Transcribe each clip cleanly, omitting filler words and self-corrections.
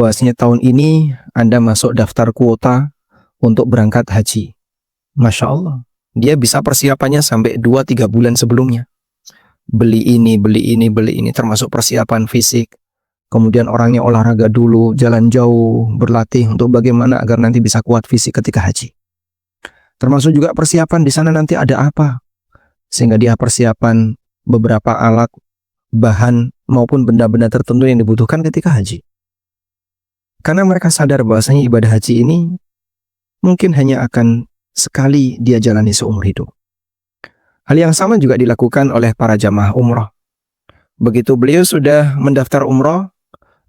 bahwasanya tahun ini Anda masuk daftar kuota untuk berangkat haji. Masya Allah, dia bisa persiapannya sampai 2-3 bulan sebelumnya. Beli ini, termasuk persiapan fisik. Kemudian orangnya olahraga dulu, jalan jauh, berlatih untuk bagaimana agar nanti bisa kuat fisik ketika haji. Termasuk juga persiapan di sana nanti ada apa, sehingga dia persiapan beberapa alat, bahan, maupun benda-benda tertentu yang dibutuhkan ketika haji. Karena mereka sadar bahwasanya ibadah haji ini mungkin hanya akan sekali dia jalani seumur hidup. Hal yang sama juga dilakukan oleh para jamaah umrah. Begitu beliau sudah mendaftar umrah,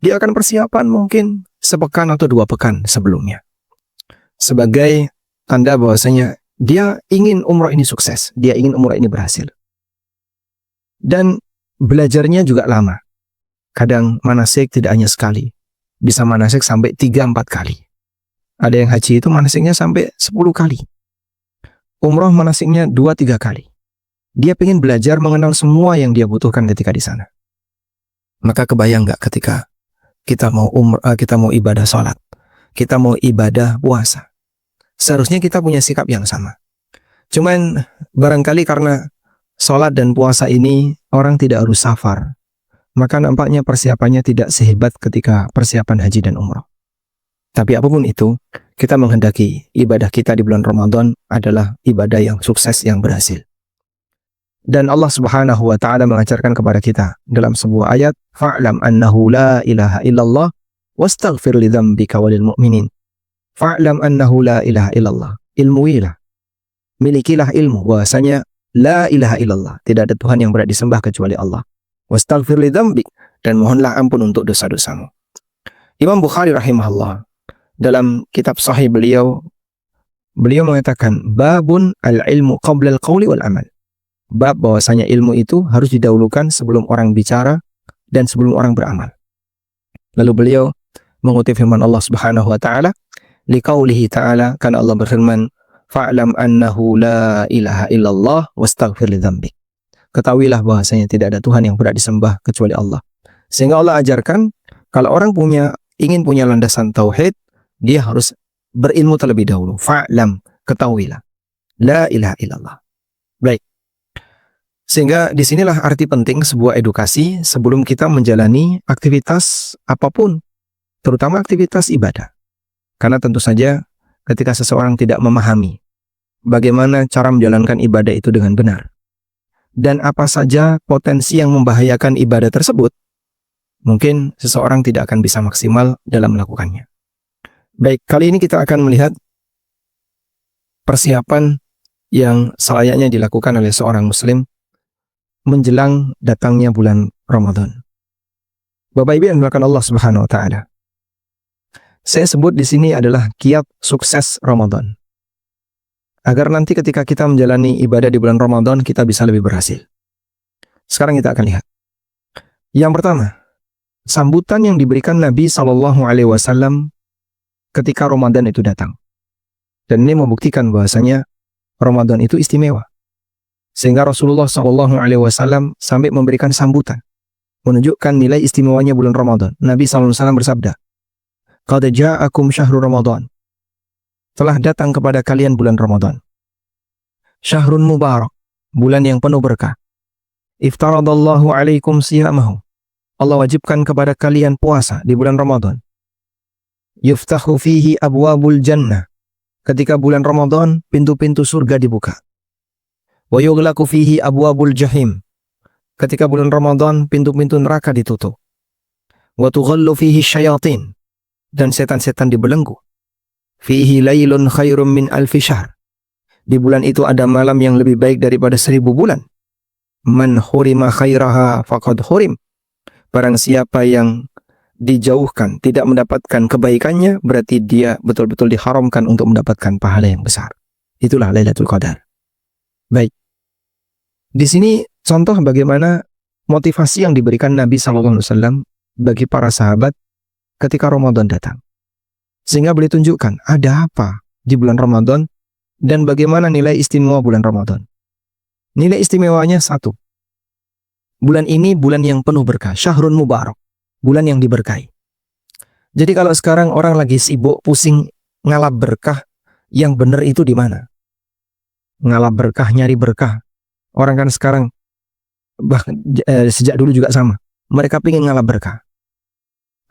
dia akan persiapan mungkin sepekan atau 2 pekan sebelumnya. Sebagai tanda bahwasanya dia ingin umrah ini sukses, dia ingin umrah ini berhasil. Dan belajarnya juga lama. Kadang manasik tidak hanya sekali, bisa manasik sampai 3-4 kali. Ada yang haji itu manasiknya sampai 10 kali. Umrah manasiknya 2-3 kali. Dia ingin belajar mengenal semua yang dia butuhkan ketika di sana. Maka kebayang nggak ketika kita mau kita mau ibadah sholat, kita mau ibadah puasa. Seharusnya kita punya sikap yang sama. Cuman barangkali karena sholat dan puasa ini orang tidak harus safar, maka nampaknya persiapannya tidak sehebat ketika persiapan haji dan umrah. Tapi apapun itu, kita menghendaki ibadah kita di bulan Ramadan adalah ibadah yang sukses, yang berhasil. Dan Allah Subhanahu wa Ta'ala mengajarkan kepada kita dalam sebuah ayat, fa'lam annahu la ilaha illallah wastaghfir li dzambika walil mu'minin. Fa'lam annahu la ilaha illallah. Ilmuilah, milikilah ilmu bahwasanya la ilaha illallah, tidak ada Tuhan yang berhak disembah kecuali Allah. Wastaghfir li dzambik, dan mohonlah ampun untuk dosa-dosamu. Imam Bukhari rahimahullah dalam kitab sahih beliau mengatakan babun al-ilmu qabla al-qawli wal amal. Bab bahwasanya ilmu itu harus didahulukan sebelum orang bicara dan sebelum orang beramal. Lalu beliau mengutip firman Allah Subhanahu wa Ta'ala, liqaulihi ta'ala, karena Allah berfirman, fa'lam annahu la ilaha illallah wastaghfir li dzambik. Ketahuilah bahwasanya tidak ada Tuhan yang berhak disembah kecuali Allah. Sehingga Allah ajarkan kalau orang ingin punya landasan tauhid, dia harus berilmu terlebih dahulu. Fa'lam, ketahuilah, la ilaha illallah. Baik. Sehingga disinilah arti penting sebuah edukasi sebelum kita menjalani aktivitas apapun, terutama aktivitas ibadah. Karena tentu saja ketika seseorang tidak memahami bagaimana cara menjalankan ibadah itu dengan benar, dan apa saja potensi yang membahayakan ibadah tersebut, mungkin seseorang tidak akan bisa maksimal dalam melakukannya. Baik, kali ini kita akan melihat persiapan yang selayaknya dilakukan oleh seorang muslim menjelang datangnya bulan Ramadan. Bapak Ibu yang dimuliakan Allah Subhanahu wa Ta'ala, saya sebut di sini adalah kiat sukses Ramadan. Agar nanti ketika kita menjalani ibadah di bulan Ramadan, kita bisa lebih berhasil. Sekarang kita akan lihat. Yang pertama, sambutan yang diberikan Nabi SAW ketika Ramadan itu datang. Dan ini membuktikan bahwasanya Ramadan itu istimewa. Sehingga Rasulullah SAW sampai memberikan sambutan, menunjukkan nilai istimewanya bulan Ramadan. Nabi SAW bersabda, qad ja'akum syahrul Ramadan, telah datang kepada kalian bulan Ramadan. Syahrun mubarak, bulan yang penuh berkah. Iftaradallahu alaikum siyamahu, Allah wajibkan kepada kalian puasa di bulan Ramadan. Yuftahu fihi abwabul jannah, ketika bulan Ramadan pintu-pintu surga dibuka. Wa yughlaqu fihi abwabul jahim, ketika bulan Ramadan pintu-pintu neraka ditutup. Wa tughallu fihi syayatin, dan setan-setan dibelenggu. Fihi lailun khairum min alfi syahr, di bulan itu ada malam yang lebih baik daripada 1000 bulan. Man hurima khairaha faqad hurim, barang siapa yang dijauhkan, tidak mendapatkan kebaikannya, berarti dia betul-betul diharamkan untuk mendapatkan pahala yang besar. Itulah Lailatul Qadar. Baik. Di sini contoh bagaimana motivasi yang diberikan Nabi SAW bagi para sahabat ketika Ramadan datang. Sehingga beliau tunjukkan ada apa di bulan Ramadan dan bagaimana nilai istimewa bulan Ramadan. Nilai istimewanya satu. Bulan ini bulan yang penuh berkah, syahrun mubarak, bulan yang diberkahi. Jadi kalau sekarang orang lagi sibuk pusing ngalap berkah, yang benar itu di mana? Ngalap berkah, nyari berkah. Orang kan sekarang bahkan sejak dulu juga sama. Mereka pengen ngalap berkah.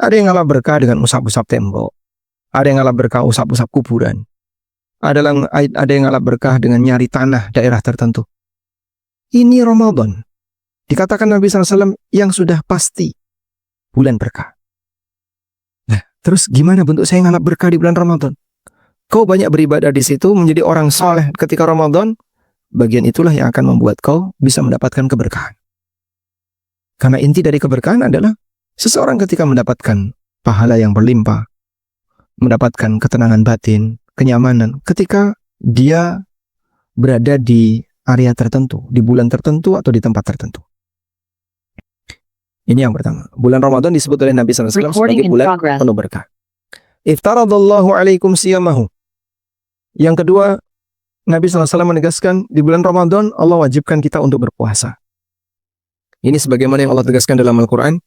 Ada yang ngalap berkah dengan usap-usap tembok. Ada yang ngalap berkah usap-usap kuburan. Ada yang ngalap berkah dengan nyari tanah daerah tertentu. Ini Ramadan. Dikatakan Nabi SAW yang sudah pasti bulan berkah. Nah, terus gimana bentuk saya ngalap berkah di bulan Ramadan? Kau banyak beribadah di situ, menjadi orang soleh ketika Ramadan, bagian itulah yang akan membuat kau bisa mendapatkan keberkahan. Karena inti dari keberkahan adalah seseorang ketika mendapatkan pahala yang berlimpah, mendapatkan ketenangan batin, kenyamanan, ketika dia berada di area tertentu, di bulan tertentu atau di tempat tertentu. Ini yang pertama. Bulan Ramadan disebut oleh Nabi SAW sebagai bulan penuh berkah. Iftaradallahu alaikum siyamahu. Yang kedua, Nabi SAW menegaskan di bulan Ramadan Allah wajibkan kita untuk berpuasa. Ini sebagaimana yang Allah tegaskan dalam Al-Quran.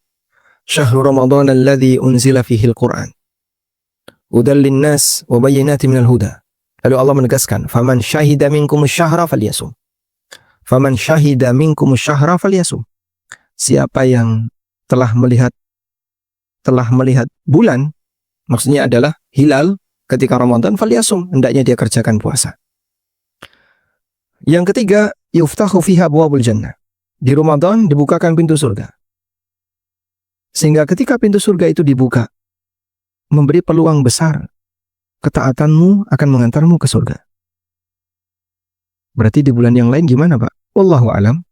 Syahrul Ramadan alladhi unzila fihi al-Quran. Hudal linnas wa bayyinatin minal huda. Lalu Allah menegaskan, faman syahida minkum syahra falyasum. Faman syahida minkum syahra falyasum. Siapa yang telah melihat bulan, maksudnya adalah hilal ketika Ramadan, falyasum, hendaknya dia kerjakan puasa. Yang ketiga, yuftahu fiha abwabul jannah. Di Ramadan dibukakan pintu surga. Sehingga ketika pintu surga itu dibuka, memberi peluang besar, ketaatanmu akan mengantarmu ke surga. Berarti di bulan yang lain gimana, Pak? Wallahu alam.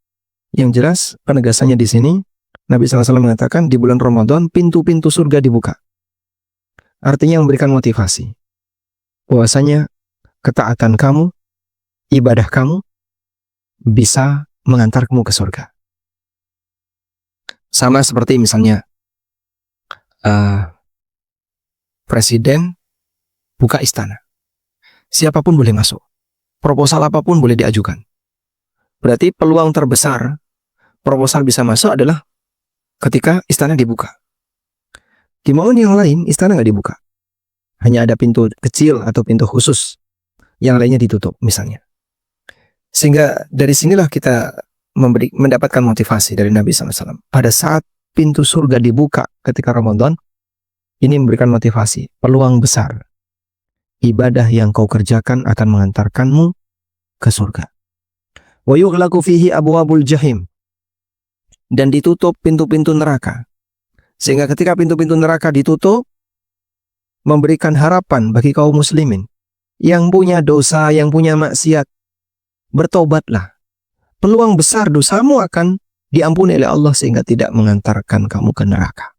Yang jelas penegasannya di sini Nabi SAW mengatakan di bulan Ramadan pintu-pintu surga dibuka. Artinya memberikan motivasi bahwasanya ketaatan kamu, ibadah kamu bisa mengantarmu ke surga. Sama seperti misalnya presiden buka istana. Siapapun boleh masuk. Proposal apapun boleh diajukan. Berarti peluang terbesar proposal bisa masuk adalah ketika istana dibuka. Di momen yang lain, istana nggak dibuka. Hanya ada pintu kecil atau pintu khusus. Yang lainnya ditutup, misalnya. Sehingga dari sinilah kita mendapatkan motivasi dari Nabi SAW. Pada saat pintu surga dibuka ketika Ramadan, ini memberikan motivasi, peluang besar. Ibadah yang kau kerjakan akan mengantarkanmu ke surga. Wa yughlaqu fihi abwabul jahim. Dan ditutup pintu-pintu neraka. Sehingga ketika pintu-pintu neraka ditutup, memberikan harapan bagi kaum muslimin yang punya dosa, yang punya maksiat, bertobatlah. Peluang besar dosamu akan diampuni oleh Allah sehingga tidak mengantarkan kamu ke neraka.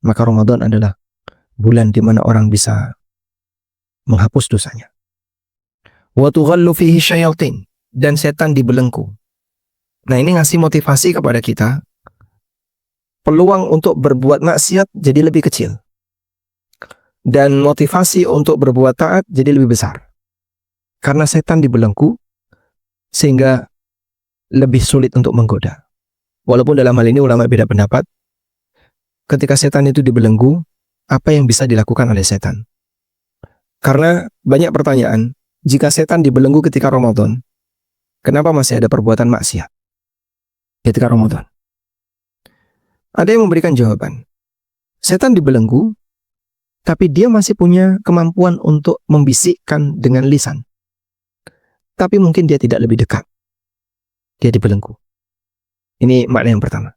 Maka Ramadan adalah bulan di mana orang bisa menghapus dosanya. Wa tughallu fihi syayatin, dan setan dibelenggu. Nah, ini ngasih motivasi kepada kita. Peluang untuk berbuat maksiat jadi lebih kecil. Dan motivasi untuk berbuat taat jadi lebih besar. Karena setan dibelenggu, sehingga lebih sulit untuk menggoda. Walaupun dalam hal ini ulama beda pendapat. Ketika setan itu dibelenggu, apa yang bisa dilakukan oleh setan? Karena banyak pertanyaan, jika setan dibelenggu ketika Ramadan, kenapa masih ada perbuatan maksiat ketika Ramadan? Ada yang memberikan jawaban. Setan dibelenggu, tapi dia masih punya kemampuan untuk membisikkan dengan lisan. Tapi mungkin dia tidak lebih dekat. Dia dibelenggu. Ini makna yang pertama.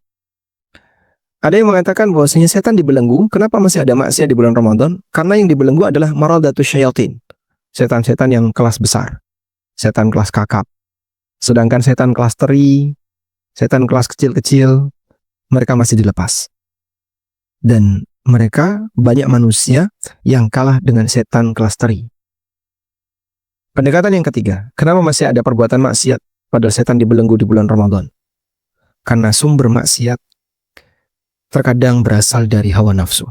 Ada yang mengatakan bahwasanya setan dibelenggu, kenapa masih ada maksiat di bulan Ramadan? Karena yang dibelenggu adalah maradatus syayatin. Setan-setan yang kelas besar. Setan kelas kakap. Sedangkan setan kelas teri, setan kelas kecil-kecil, mereka masih dilepas. Dan mereka banyak manusia yang kalah dengan setan kelas teri. Pendekatan yang ketiga, kenapa masih ada perbuatan maksiat padahal setan dibelenggu di bulan Ramadan? Karena sumber maksiat terkadang berasal dari hawa nafsu.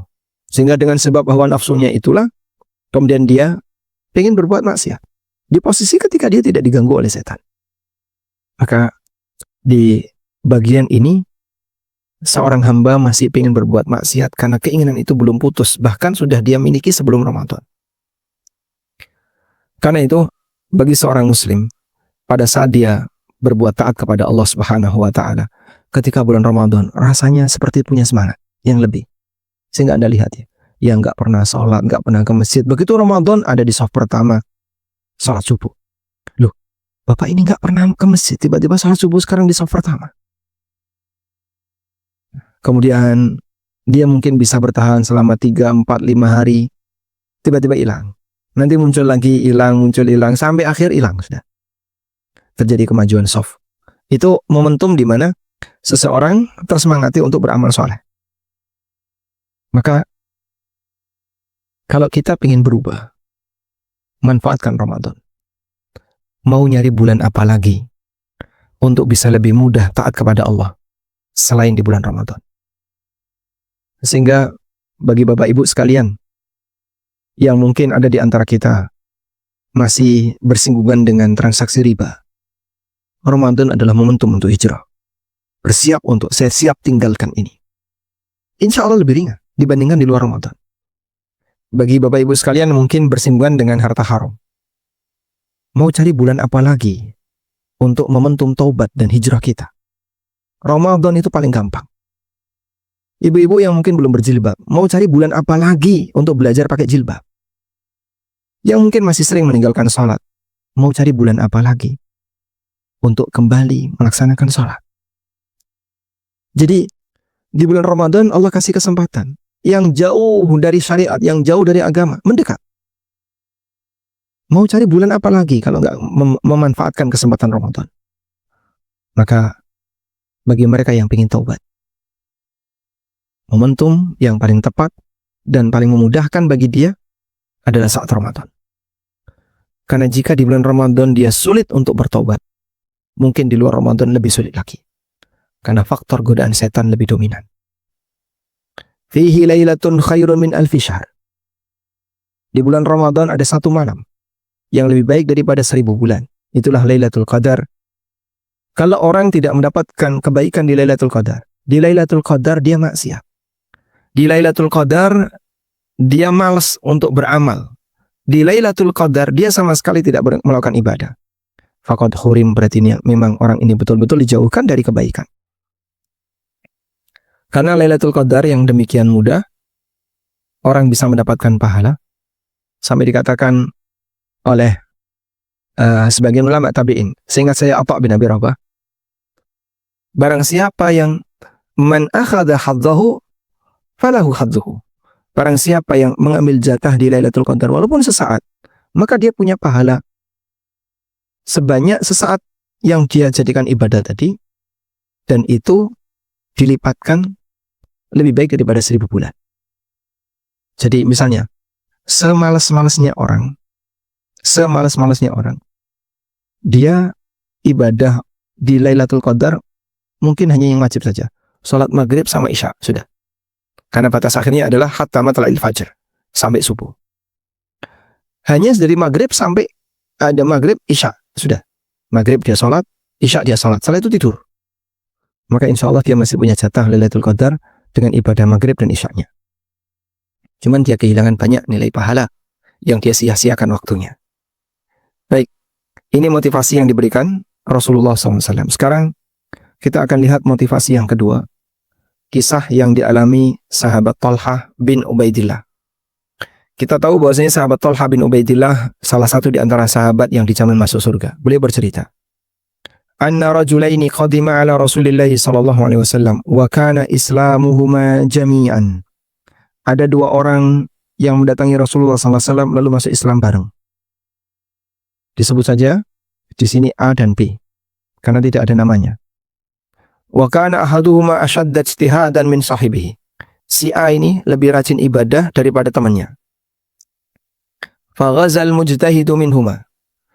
Sehingga dengan sebab hawa nafsunya itulah, kemudian dia ingin berbuat maksiat. Di posisi ketika dia tidak diganggu oleh setan. Maka di bagian ini, seorang hamba masih ingin berbuat maksiat karena keinginan itu belum putus, bahkan sudah dia miliki sebelum Ramadan. Karena itu, bagi seorang muslim, pada saat dia berbuat taat kepada Allah Subhanahu wa taala ketika bulan Ramadan, rasanya seperti punya semangat yang lebih. Sehingga Anda lihat ya, yang nggak pernah sholat, nggak pernah ke masjid, begitu Ramadan ada di saf pertama sholat subuh. Loh, Bapak ini nggak pernah ke masjid, tiba-tiba sholat subuh sekarang di saf pertama. Kemudian dia mungkin bisa bertahan selama 3, 4, 5 hari, tiba-tiba hilang. Nanti muncul lagi, hilang, muncul, hilang, sampai akhir hilang sudah. Terjadi kemajuan shaf. Itu momentum di mana seseorang tersemangati untuk beramal soleh. Maka kalau kita ingin berubah, manfaatkan Ramadan. Mau nyari bulan apa lagi untuk bisa lebih mudah taat kepada Allah selain di bulan Ramadan. Sehingga bagi Bapak Ibu sekalian yang mungkin ada di antara kita masih bersinggungan dengan transaksi riba, Ramadan adalah momentum untuk hijrah. Bersiap untuk saya siap tinggalkan ini. Insya Allah lebih ringan dibandingkan di luar Ramadan. Bagi Bapak Ibu sekalian mungkin bersinggungan dengan harta haram. Mau cari bulan apa lagi untuk momentum taubat dan hijrah kita? Ramadan itu paling gampang. Ibu-ibu yang mungkin belum berjilbab, mau cari bulan apa lagi untuk belajar pakai jilbab? Yang mungkin masih sering meninggalkan sholat, mau cari bulan apa lagi untuk kembali melaksanakan sholat? Jadi, di bulan Ramadan Allah kasih kesempatan yang jauh dari syariat, yang jauh dari agama, mendekat. Mau cari bulan apa lagi kalau nggak memanfaatkan kesempatan Ramadan? Maka, bagi mereka yang ingin taubat, momentum yang paling tepat dan paling memudahkan bagi dia adalah saat Ramadan. Karena jika di bulan Ramadan dia sulit untuk bertobat, mungkin di luar Ramadan lebih sulit lagi. Karena faktor godaan setan lebih dominan. Fihi lailatun khairun min alfi syahr. Di bulan Ramadan ada satu malam yang lebih baik daripada 1000 bulan. Itulah Lailatul Qadar. Kalau orang tidak mendapatkan kebaikan di Lailatul Qadar, di Lailatul Qadar dia maksiat. Di Lailatul Qadar, dia malas untuk beramal. Di Lailatul Qadar, dia sama sekali tidak melakukan ibadah. Faqad hurim, berarti memang orang ini betul-betul dijauhkan dari kebaikan. Karena Lailatul Qadar yang demikian mudah, orang bisa mendapatkan pahala. Sampai dikatakan oleh sebagian ulama tabi'in. Seingat saya Atha bin Abi Rabah, barang siapa yang man akhadha hadzahu falahu hadzuhu. Barang siapa yang mengambil jatah di Lailatul Qadar walaupun sesaat, maka dia punya pahala sebanyak sesaat yang dia jadikan ibadah tadi, dan itu dilipatkan lebih baik daripada 1000 bulan. Jadi misalnya, semalas-malasnya orang, dia ibadah di Lailatul Qadar mungkin hanya yang wajib saja, sholat maghrib sama isya, sudah. Karena batas akhirnya adalah hatta matla'il fajr, sampai subuh. Hanya dari maghrib sampai ada maghrib, isya, sudah. Maghrib dia sholat, isya dia sholat, setelah itu tidur. Maka insya Allah dia masih punya jatah Lailatul Qadar dengan ibadah maghrib dan isya-nya. Cuman dia kehilangan banyak nilai pahala yang dia sia-siakan waktunya. Baik, ini motivasi yang diberikan Rasulullah SAW. Sekarang kita akan lihat motivasi yang kedua. Kisah yang dialami sahabat Thalhah bin Ubaidillah. Kita tahu bahwasanya sahabat Thalhah bin Ubaidillah salah satu di antara sahabat yang dijamin masuk surga. Beliau bercerita, anna rajulaini qadima ala Rasulillahi sallallahu alaihi wasallam wa kana islamuhuma jami'an. Ada dua orang yang mendatangi Rasulullah sallallahu alaihi wasallam lalu masuk Islam bareng. Disebut saja di sini A dan B karena tidak ada namanya. Wa kana ahaduhuma ashadda ijtihadan min sahibihi. Si A ini lebih rajin ibadah daripada temannya. Fa ghazal mujtahidu minhuma.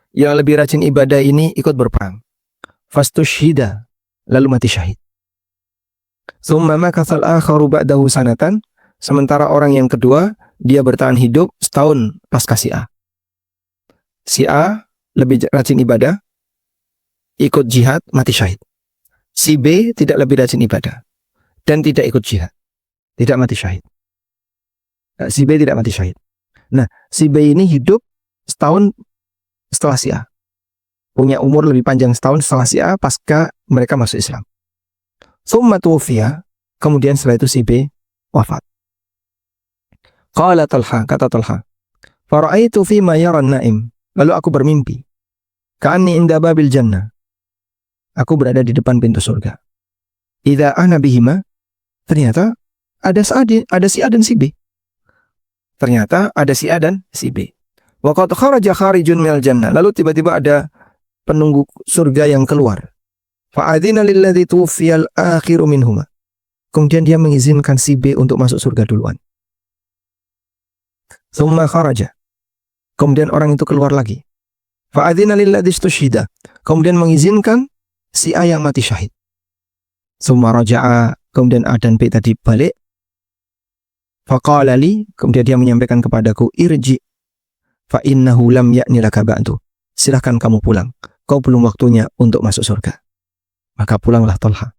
Yang lebih rajin ibadah ini ikut berperang. Fastushhida, lalu mati syahid. Tsumma makatsal akharu ba'dahu sanatan. Sementara orang yang kedua, dia bertahan hidup setahun pasca si A. Si A lebih rajin ibadah, ikut jihad, mati syahid. Si B tidak lebih rajin ibadah. dan tidak ikut jihad. Tidak mati syahid. Si B tidak mati syahid. Nah, si B ini hidup setahun setelah si A. Punya umur lebih panjang setahun setelah si A pasca mereka masuk Islam. Tsumma tuwfiya, kemudian setelah itu si B wafat. Qala Talha, kata Talha, fara'aitu fima yara an-naim, lalu aku bermimpi, ka'anni inda babil jannah, aku berada di depan pintu surga. Idza ana bihima, ternyata ada si A dan si B. Ternyata ada si A dan si B. Wa qad kharaja kharijun minal jannah, lalu tiba-tiba ada penunggu surga yang keluar. Fa'adzina lilladzi tuwfiyal akhiru minhuma. Kemudian dia mengizinkan si B untuk masuk surga duluan. Tsumma kharaja. Kemudian orang itu keluar lagi. Fa'adzina lilladzi istushhida. Kemudian mengizinkan si A yang mati syahid. Tsumma raja'a. Kemudian A dan B tadi balik. Faqala li, kemudian dia menyampaikan kepadaku, irji fa innahu lam ya'ni laka ba'du. Silahkan kamu pulang. Kau belum waktunya untuk masuk surga. Maka pulanglah Talha.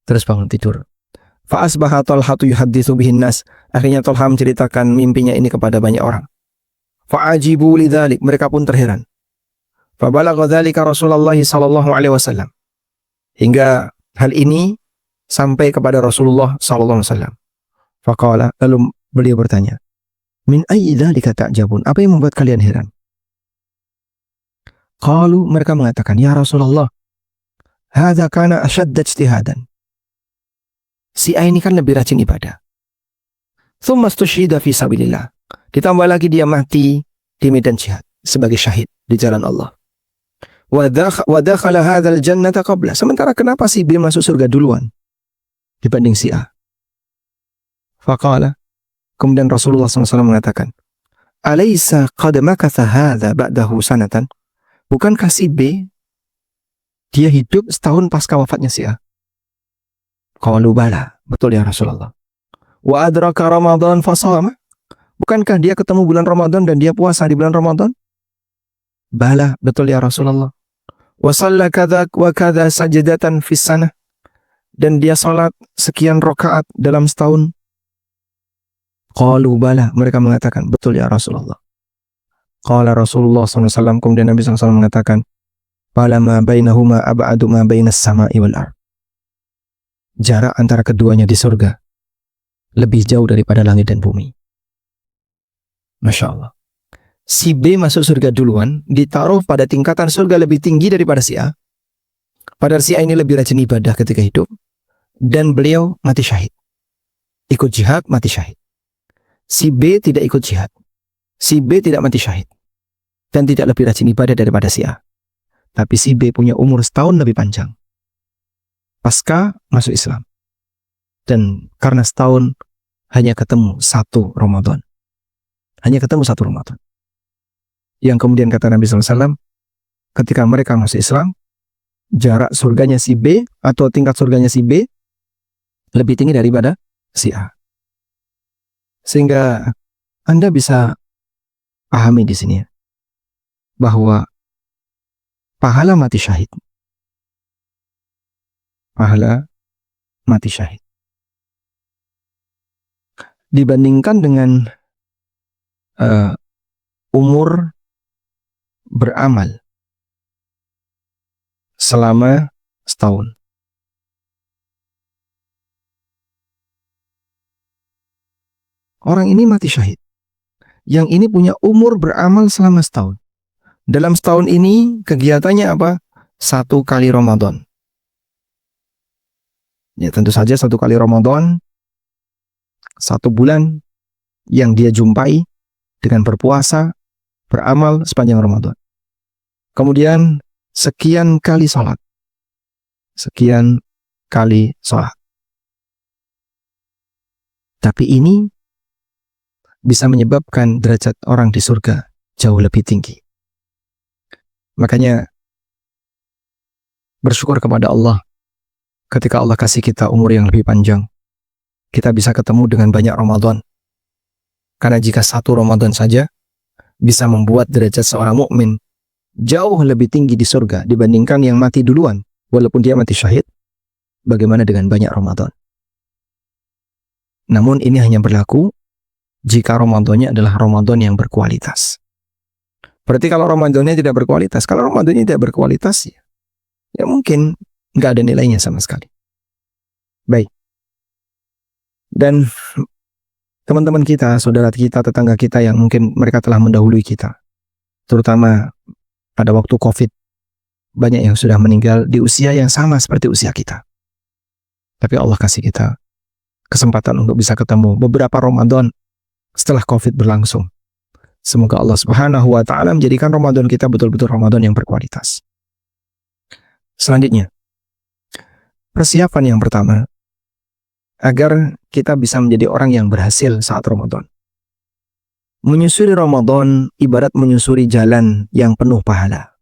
Terus bangun tidur. Fa asbaha Talha yuhadditsu bihin nas. Akhirnya Talha menceritakan mimpinya ini kepada banyak orang. Fa ajibu lidzalik, mereka pun terheran. Fa balagha dzalika Rasulullah sallallahu alaihi wasallam. Hingga hal ini sampai kepada Rasulullah sallallahu alaihi wasallam. Faqala, lalu beliau bertanya, min ayyi dzalika ta'jabun? Apa yang membuat kalian heran? Qalu, mereka mengatakan, ya Rasulullah, hadza kana ashadda ijtihadan. Si A ini kan lebih rajin ibadah. Tsumma istushhida fi sabilillah. Ditambah lagi dia mati di medan jihad sebagai syahid di jalan Allah. Wa dakhala hadzal jannata qabla. Sementara kenapa si B masuk surga duluan dibanding si A? Faqala, kemudian Rasulullah SAW mengatakan, alaysa qad makatha hadza ba'dahu sanatan? Bukankah si B dia hidup setahun pasca wafatnya si A? Qalu bala, betul ya Rasulullah. Wa adraka Ramadan fasama? Bukankah dia ketemu bulan Ramadan dan dia puasa di bulan Ramadan? Bala, betul ya Rasulullah. Wa shalla kadza wa kadza sajdatan fis sanah? Dan dia salat sekian rakaat dalam setahun? Qalu bala, mereka mengatakan, betul ya Rasulullah. Qala Rasulullah SAW, kemudian Nabi SAW mengatakan, fala ma bainahuma ab'adu ma bainas sama'i wal ard. Jarak antara keduanya di surga lebih jauh daripada langit dan bumi. Masya Allah. Si B masuk surga duluan, ditaruh pada tingkatan surga lebih tinggi daripada si A. Padahal si A ini lebih rajin ibadah ketika hidup, dan beliau mati syahid. Ikut jihad, mati syahid. Si B tidak ikut jihad. Si B tidak mati syahid. Dan tidak lebih rajin ibadah daripada si A. Tapi si B punya umur setahun lebih panjang pasca masuk Islam. Dan karena setahun hanya ketemu satu Ramadan. Hanya ketemu satu Ramadan. Yang kemudian kata Nabi SAW, ketika mereka masuk Islam, jarak surganya si B atau tingkat surganya si B lebih tinggi daripada si A. Sehingga Anda bisa pahami di sini bahwa pahala mati syahid, pahala mati syahid dibandingkan dengan umur beramal selama setahun. Orang ini mati syahid. Yang ini punya umur beramal selama setahun. Dalam setahun ini kegiatannya apa? 1 kali Ramadan. Ya tentu saja 1 kali Ramadan, 1 bulan yang dia jumpai dengan berpuasa, beramal sepanjang Ramadan. Kemudian sekian kali sholat. Sekian kali sholat. Tapi ini bisa menyebabkan derajat orang di surga jauh lebih tinggi. Makanya bersyukur kepada Allah ketika Allah kasih kita umur yang lebih panjang. Kita bisa ketemu dengan banyak Ramadan. Karena jika 1 Ramadan saja bisa membuat derajat seorang mukmin jauh lebih tinggi di surga dibandingkan yang mati duluan, walaupun dia mati syahid, bagaimana dengan banyak Ramadan? Namun ini hanya berlaku jika Ramadannya adalah Ramadan yang berkualitas. Berarti kalau Ramadannya tidak berkualitas, ya mungkin nggak ada nilainya sama sekali. Baik. Dan teman-teman kita, saudara kita, tetangga kita yang mungkin mereka telah mendahului kita, terutama pada waktu COVID, banyak yang sudah meninggal di usia yang sama seperti usia kita. Tapi Allah kasih kita kesempatan untuk bisa ketemu beberapa Ramadan setelah COVID berlangsung. Semoga Allah Subhanahu wa Ta'ala menjadikan Ramadan kita betul-betul Ramadan yang berkualitas. Selanjutnya, persiapan yang pertama agar kita bisa menjadi orang yang berhasil saat Ramadan. Menyusuri Ramadan ibarat menyusuri jalan yang penuh pahala.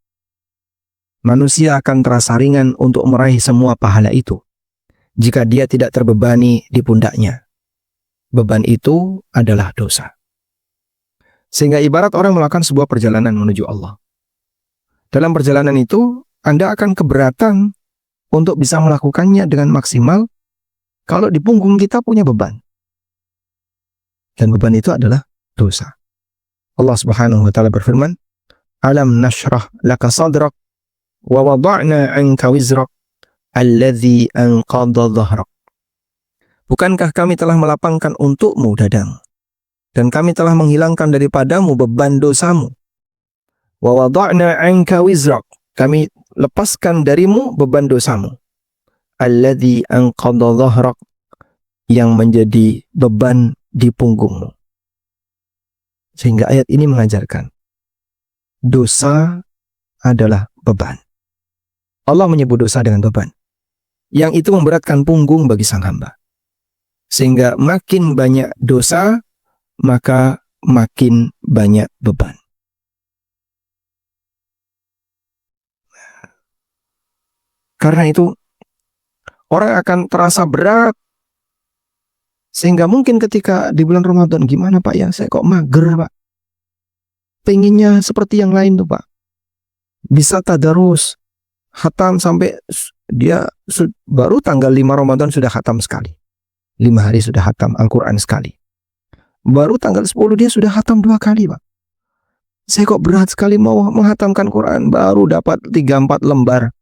Manusia akan terasa ringan untuk meraih semua pahala itu jika dia tidak terbebani di pundaknya. Beban itu adalah dosa. Sehingga ibarat orang melakukan sebuah perjalanan menuju Allah. Dalam perjalanan itu, Anda akan keberatan untuk bisa melakukannya dengan maksimal kalau di punggung kita punya beban. Dan beban itu adalah dosa. Allah Subhanahu wa Ta'ala berfirman, "Alam nashrah laka sadrak wa wada'na 'anka wizrak alladzi anqadha dhahrak." Bukankah kami telah melapangkan untukmu dadang, dan kami telah menghilangkan daripadamu beban dosamu. Wa wada'na 'anka wizrak, kami lepaskan darimu beban dosamu. Alladzi anqadha dhahrak, yang menjadi beban di punggungmu. Sehingga ayat ini mengajarkan dosa adalah beban. Allah menyebut dosa dengan beban, yang itu memberatkan punggung bagi sang hamba. Sehingga makin banyak dosa, maka makin banyak beban. Karena itu, orang akan terasa berat. Sehingga mungkin ketika di bulan Ramadan, gimana Pak ya, saya kok mager Pak. Pengennya seperti yang lain tuh Pak. Bisa tadarus, khatam sampai dia baru tanggal 5 Ramadan sudah khatam sekali. 5 hari sudah khatam Al-Quran sekali. Baru tanggal 10 dia sudah khatam 2 kali Pak. Saya kok berat sekali mau menghatamkan Quran, baru dapat 3-4 lembar.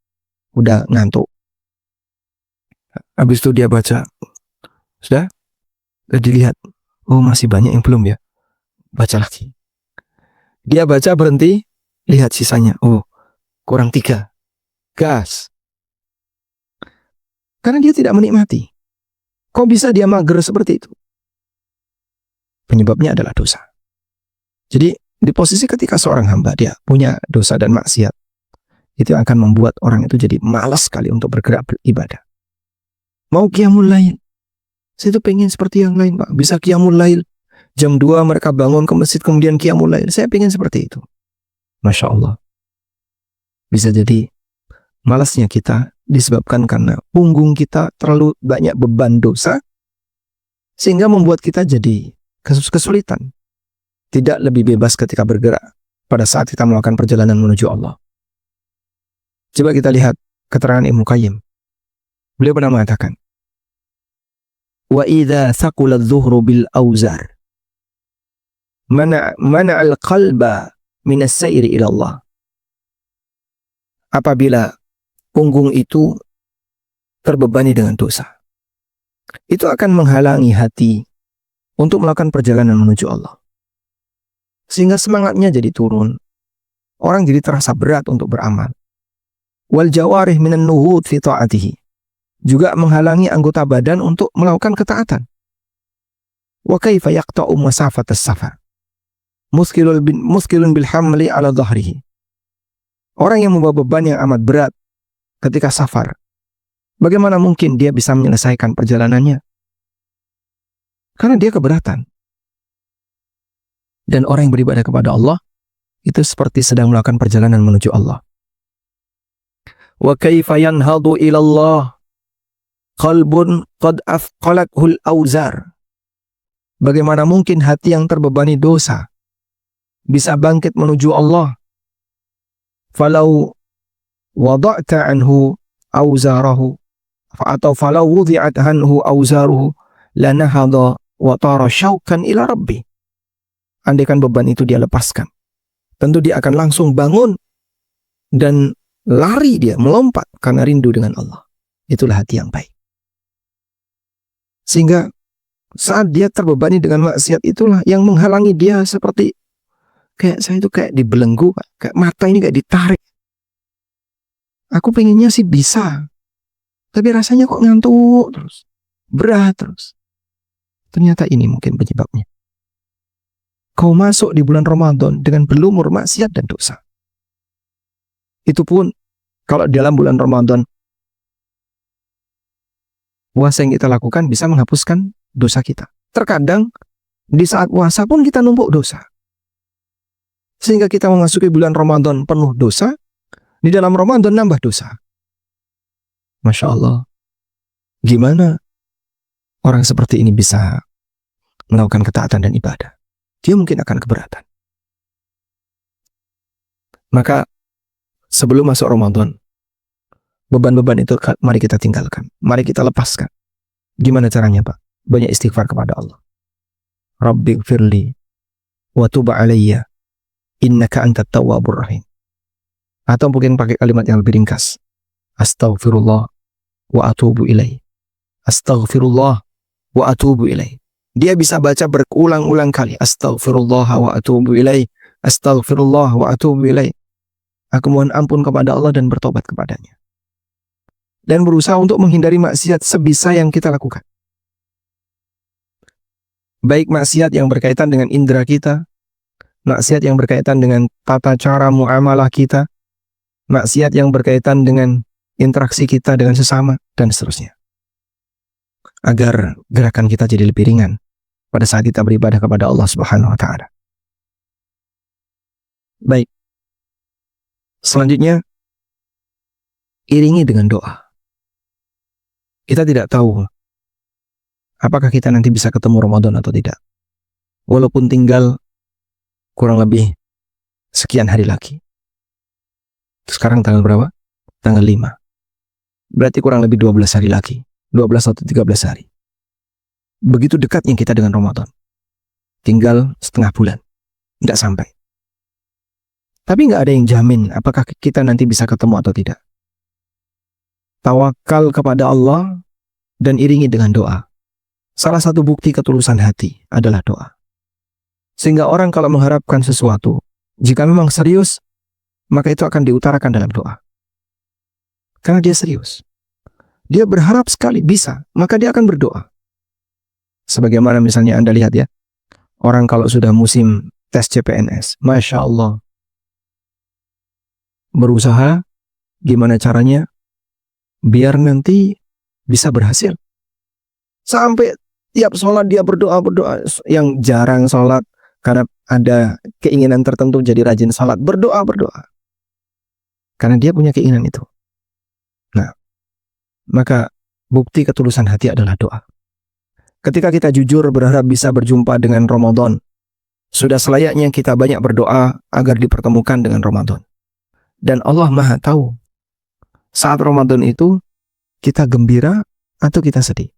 Udah ngantuk. Habis itu dia baca. Sudah? Dilihat. Oh masih banyak yang belum ya. Baca lagi. Dia baca berhenti. Lihat sisanya. Oh kurang 3. Gas. Karena dia tidak menikmati. Kok bisa dia mager seperti itu? Penyebabnya adalah dosa. Jadi di posisi ketika seorang hamba dia punya dosa dan maksiat, itu akan membuat orang itu jadi malas sekali untuk bergerak beribadah. Mau qiyamul lail, saya itu pengen seperti yang lain Pak. Bisa qiyamul lail, jam 2 mereka bangun ke masjid kemudian qiyamul lail. Saya pengen seperti itu. Masya Allah. Bisa jadi malasnya kita disebabkan karena punggung kita terlalu banyak beban dosa, sehingga membuat kita jadi kesulitan. Tidak lebih bebas ketika bergerak pada saat kita melakukan perjalanan menuju Allah. Coba kita lihat keterangan Ibnu Qayyim. Beliau pernah mengatakan, "Wa idza thaqula adh-dhuhru bil awzar, mana al-qalba min as-sayri ila Allah." Apabila punggung itu terbebani dengan dosa, itu akan menghalangi hati untuk melakukan perjalanan menuju Allah. Sehingga semangatnya jadi turun. Orang jadi terasa berat untuk beramal. Wal jawarih minan nuhud fi ta'atihi, juga menghalangi anggota badan untuk melakukan ketaatan. Wa kaifa yaqta'u masafat as-safar muskilun bil hamli ala dhahrihi. Orang yang membawa beban yang amat berat ketika safar, bagaimana mungkin dia bisa menyelesaikan perjalanannya? Karena dia keberatan. Dan orang yang beribadah kepada Allah itu seperti sedang melakukan perjalanan menuju Allah. Wa kaifa yanhadu ila Allah qalbun qad afqalathul auzar. Bagaimana mungkin hati yang terbebani dosa bisa bangkit menuju Allah? Falau wada'ta anhu auzarahu, atau falau wudi'at anhu auzaruhu lanahadha wa tara syaukan ila rabbi. Andaikan beban itu dia lepaskan, tentu dia akan langsung bangun dan lari, dia melompat karena rindu dengan Allah. Itulah hati yang baik. Sehingga saat dia terbebani dengan maksiat, itulah yang menghalangi dia, seperti kayak saya itu kayak dibelenggu, kayak mata ini kayak ditarik. Aku pengennya sih bisa, tapi rasanya kok ngantuk terus, berat terus. Ternyata ini mungkin penyebabnya. Kau masuk di bulan Ramadan dengan berlumur maksiat dan dosa. Itu pun kalau dalam bulan Ramadan puasa yang kita lakukan bisa menghapuskan dosa kita. Terkadang di saat puasa pun kita numpuk dosa, sehingga kita memasuki bulan Ramadan penuh dosa, di dalam Ramadan nambah dosa. Masya Allah, gimana orang seperti ini bisa melakukan ketaatan dan ibadah? Dia mungkin akan keberatan. Maka sebelum masuk Ramadan, beban-beban itu mari kita tinggalkan, mari kita lepaskan. Gimana caranya, Pak? Banyak istighfar kepada Allah. Rabbighfirli wa tub alayya innaka antat tawwabur rahim. Atau mungkin pakai kalimat yang lebih ringkas, astaghfirullah wa atubu ilaih. Astaghfirullah wa atubu ilaih. Dia bisa baca berulang-ulang kali, astaghfirullah wa atubu ilaih, astaghfirullah wa atubu ilaih. Aku mohon ampun kepada Allah dan bertobat kepadanya. Dan berusaha untuk menghindari maksiat sebisa yang kita lakukan. Baik maksiat yang berkaitan dengan indera kita, maksiat yang berkaitan dengan tata cara muamalah kita, maksiat yang berkaitan dengan interaksi kita dengan sesama, dan seterusnya. Agar gerakan kita jadi lebih ringan pada saat kita beribadah kepada Allah Subhanahu wa Ta'ala. Baik. Selanjutnya, iringi dengan doa. Kita tidak tahu apakah kita nanti bisa ketemu Ramadan atau tidak. Walaupun tinggal kurang lebih sekian hari lagi. Sekarang tanggal berapa? Tanggal 5. Berarti kurang lebih 12 hari lagi. 12 atau 13 hari. Begitu dekatnya kita dengan Ramadan. Tinggal setengah bulan. Nggak sampai. Tapi nggak ada yang jamin apakah kita nanti bisa ketemu atau tidak. Tawakal kepada Allah dan iringi dengan doa. Salah satu bukti ketulusan hati adalah doa. Sehingga orang kalau mengharapkan sesuatu, jika memang serius, maka itu akan diutarakan dalam doa. Karena dia serius. Dia berharap sekali bisa, maka dia akan berdoa. Sebagaimana misalnya Anda lihat ya, orang kalau sudah musim tes CPNS, Masya Allah, berusaha gimana caranya biar nanti bisa berhasil. Sampai tiap sholat dia berdoa, yang jarang sholat karena ada keinginan tertentu jadi rajin sholat, berdoa. Karena dia punya keinginan itu. Nah, maka bukti ketulusan hati adalah doa. Ketika kita jujur berharap bisa berjumpa dengan Ramadan, sudah selayaknya kita banyak berdoa agar dipertemukan dengan Ramadan. Dan Allah Maha tahu saat Ramadan itu kita gembira atau kita sedih.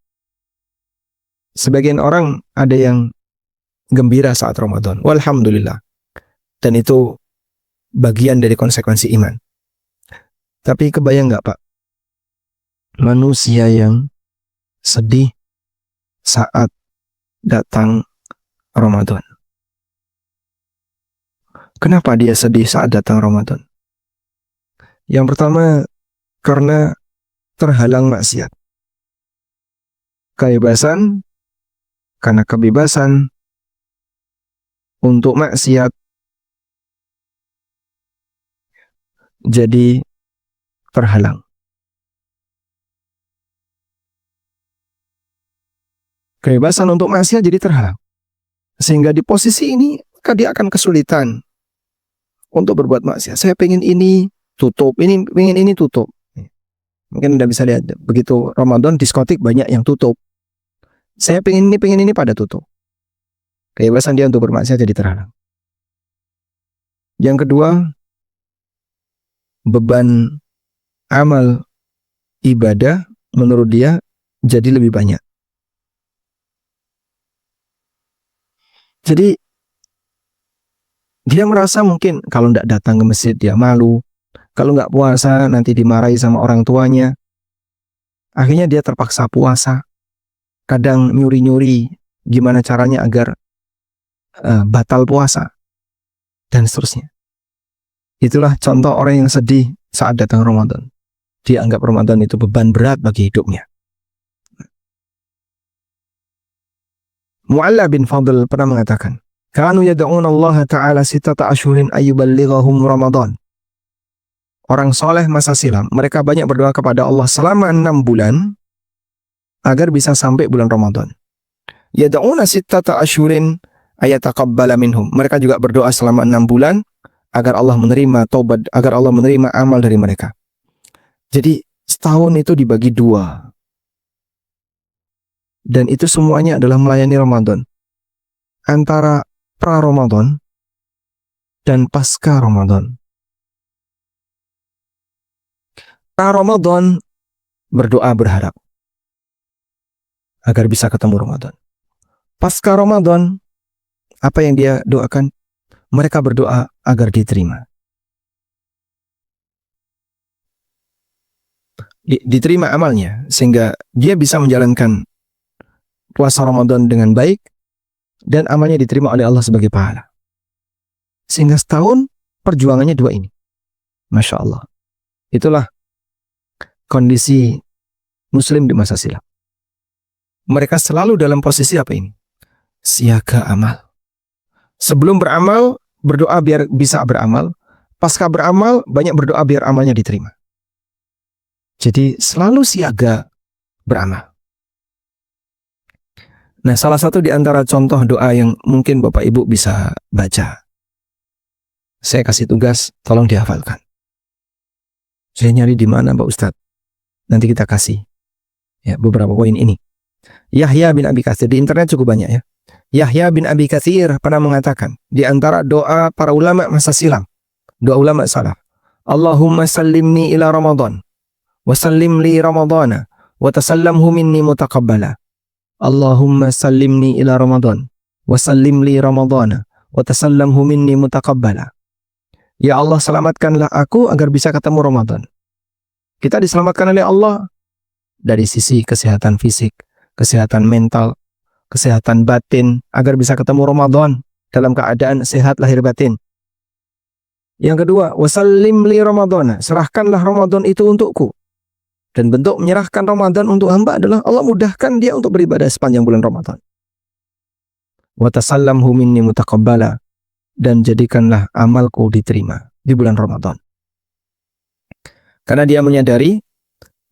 Sebagian orang ada yang gembira saat Ramadan, walhamdulillah. Dan itu bagian dari konsekuensi iman. Tapi kebayang nggak, Pak? Manusia yang sedih saat datang Ramadan. Kenapa dia sedih saat datang Ramadan? Yang pertama, karena terhalang maksiat. Kebebasan, karena kebebasan untuk maksiat jadi terhalang. Kebebasan untuk maksiat jadi terhalang. Sehingga di posisi ini, maka dia akan kesulitan untuk berbuat maksiat. Saya pengen ini tutup, pengen ini tutup. Mungkin Anda bisa lihat, begitu Ramadan diskotik banyak yang tutup. Saya pengen ini pada tutup. Kebebasan dia untuk bermaksiat jadi terhalang. Yang kedua, beban amal ibadah menurut dia jadi lebih banyak. Jadi dia merasa mungkin kalau tidak datang ke masjid dia malu, kalau nggak puasa nanti dimarahi sama orang tuanya. Akhirnya dia terpaksa puasa, kadang nyuri-nyuri gimana caranya agar batal puasa, dan seterusnya. Itulah contoh orang yang sedih saat datang Ramadan. Dia anggap Ramadan itu beban berat bagi hidupnya. Mu'alla bin Fadl pernah mengatakan, Kanu yad'un Allah Ta'ala sittata ashhurin ayyuballighahum Ramadan. Orang soleh masa silam, mereka banyak berdoa kepada Allah selama 6 bulan agar bisa sampai bulan Ramadan. Yad'una sittata ashhurin ayataqabbala minhum. Mereka juga berdoa selama 6 bulan agar Allah menerima taubat, agar Allah menerima amal dari mereka. Jadi setahun itu dibagi 2. Dan itu semuanya adalah melayani Ramadan. Antara pra-Ramadan dan pasca Ramadan. Pra-Ramadan berdoa berharap agar bisa ketemu Ramadan. Pasca Ramadan, apa yang dia doakan? Mereka berdoa agar diterima. Diterima amalnya, sehingga dia bisa menjalankan puasa Ramadan dengan baik, dan amalnya diterima oleh Allah sebagai pahala. Sehingga setahun perjuangannya 2 ini. Masya Allah. Itulah kondisi Muslim di masa silam. Mereka selalu dalam posisi apa ini? Siaga amal. Sebelum beramal, berdoa biar bisa beramal. Pasca beramal, banyak berdoa biar amalnya diterima. Jadi selalu siaga beramal. Nah, salah satu di antara contoh doa yang mungkin Bapak Ibu bisa baca. Saya kasih tugas, tolong dihafalkan. Saya nyari di mana Pak Ustadz? Nanti kita kasih ya beberapa poin ini. Yahya bin Abi Katsir, di internet cukup banyak ya. Yahya bin Abi Katsir pernah mengatakan, di antara doa para ulama masa silam, doa ulama salaf, Allahumma sallimni ila Ramadan, wa sallim li Ramadana, wa tasallamhu minni mutaqabbala. Allahumma sallimni ila Ramadan, wa sallim li Ramadana, wa tasallamhu minni mutaqabbala. Ya Allah, selamatkanlah aku agar bisa ketemu Ramadan. Kita diselamatkan oleh Allah dari sisi kesehatan fisik, kesehatan mental, kesehatan batin, agar bisa ketemu Ramadan dalam keadaan sehat lahir batin. Yang kedua, wasallim li Ramadana, serahkanlah Ramadan itu untukku. Dan bentuk menyerahkan Ramadan untuk hamba adalah Allah mudahkan dia untuk beribadah sepanjang bulan Ramadan. Wa tasallamhu minni mutaqabbala, dan jadikanlah amalku diterima di bulan Ramadan. Karena dia menyadari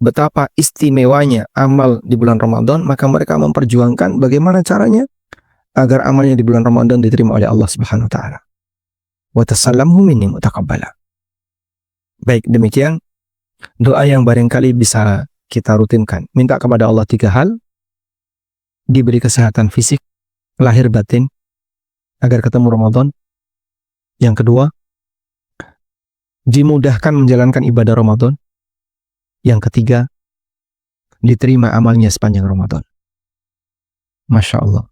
betapa istimewanya amal di bulan Ramadan, maka mereka memperjuangkan bagaimana caranya agar amalnya di bulan Ramadan diterima oleh Allah Subhanahu wa taala. Wa tasallamhu minni mutaqabbala. Baik, demikian doa yang barangkali bisa kita rutinkan. Minta kepada Allah 3 hal: diberi kesehatan fisik, lahir batin, agar ketemu Ramadan. Yang kedua, dimudahkan menjalankan ibadah Ramadan. Yang ketiga, diterima amalnya sepanjang Ramadan. Masya Allah.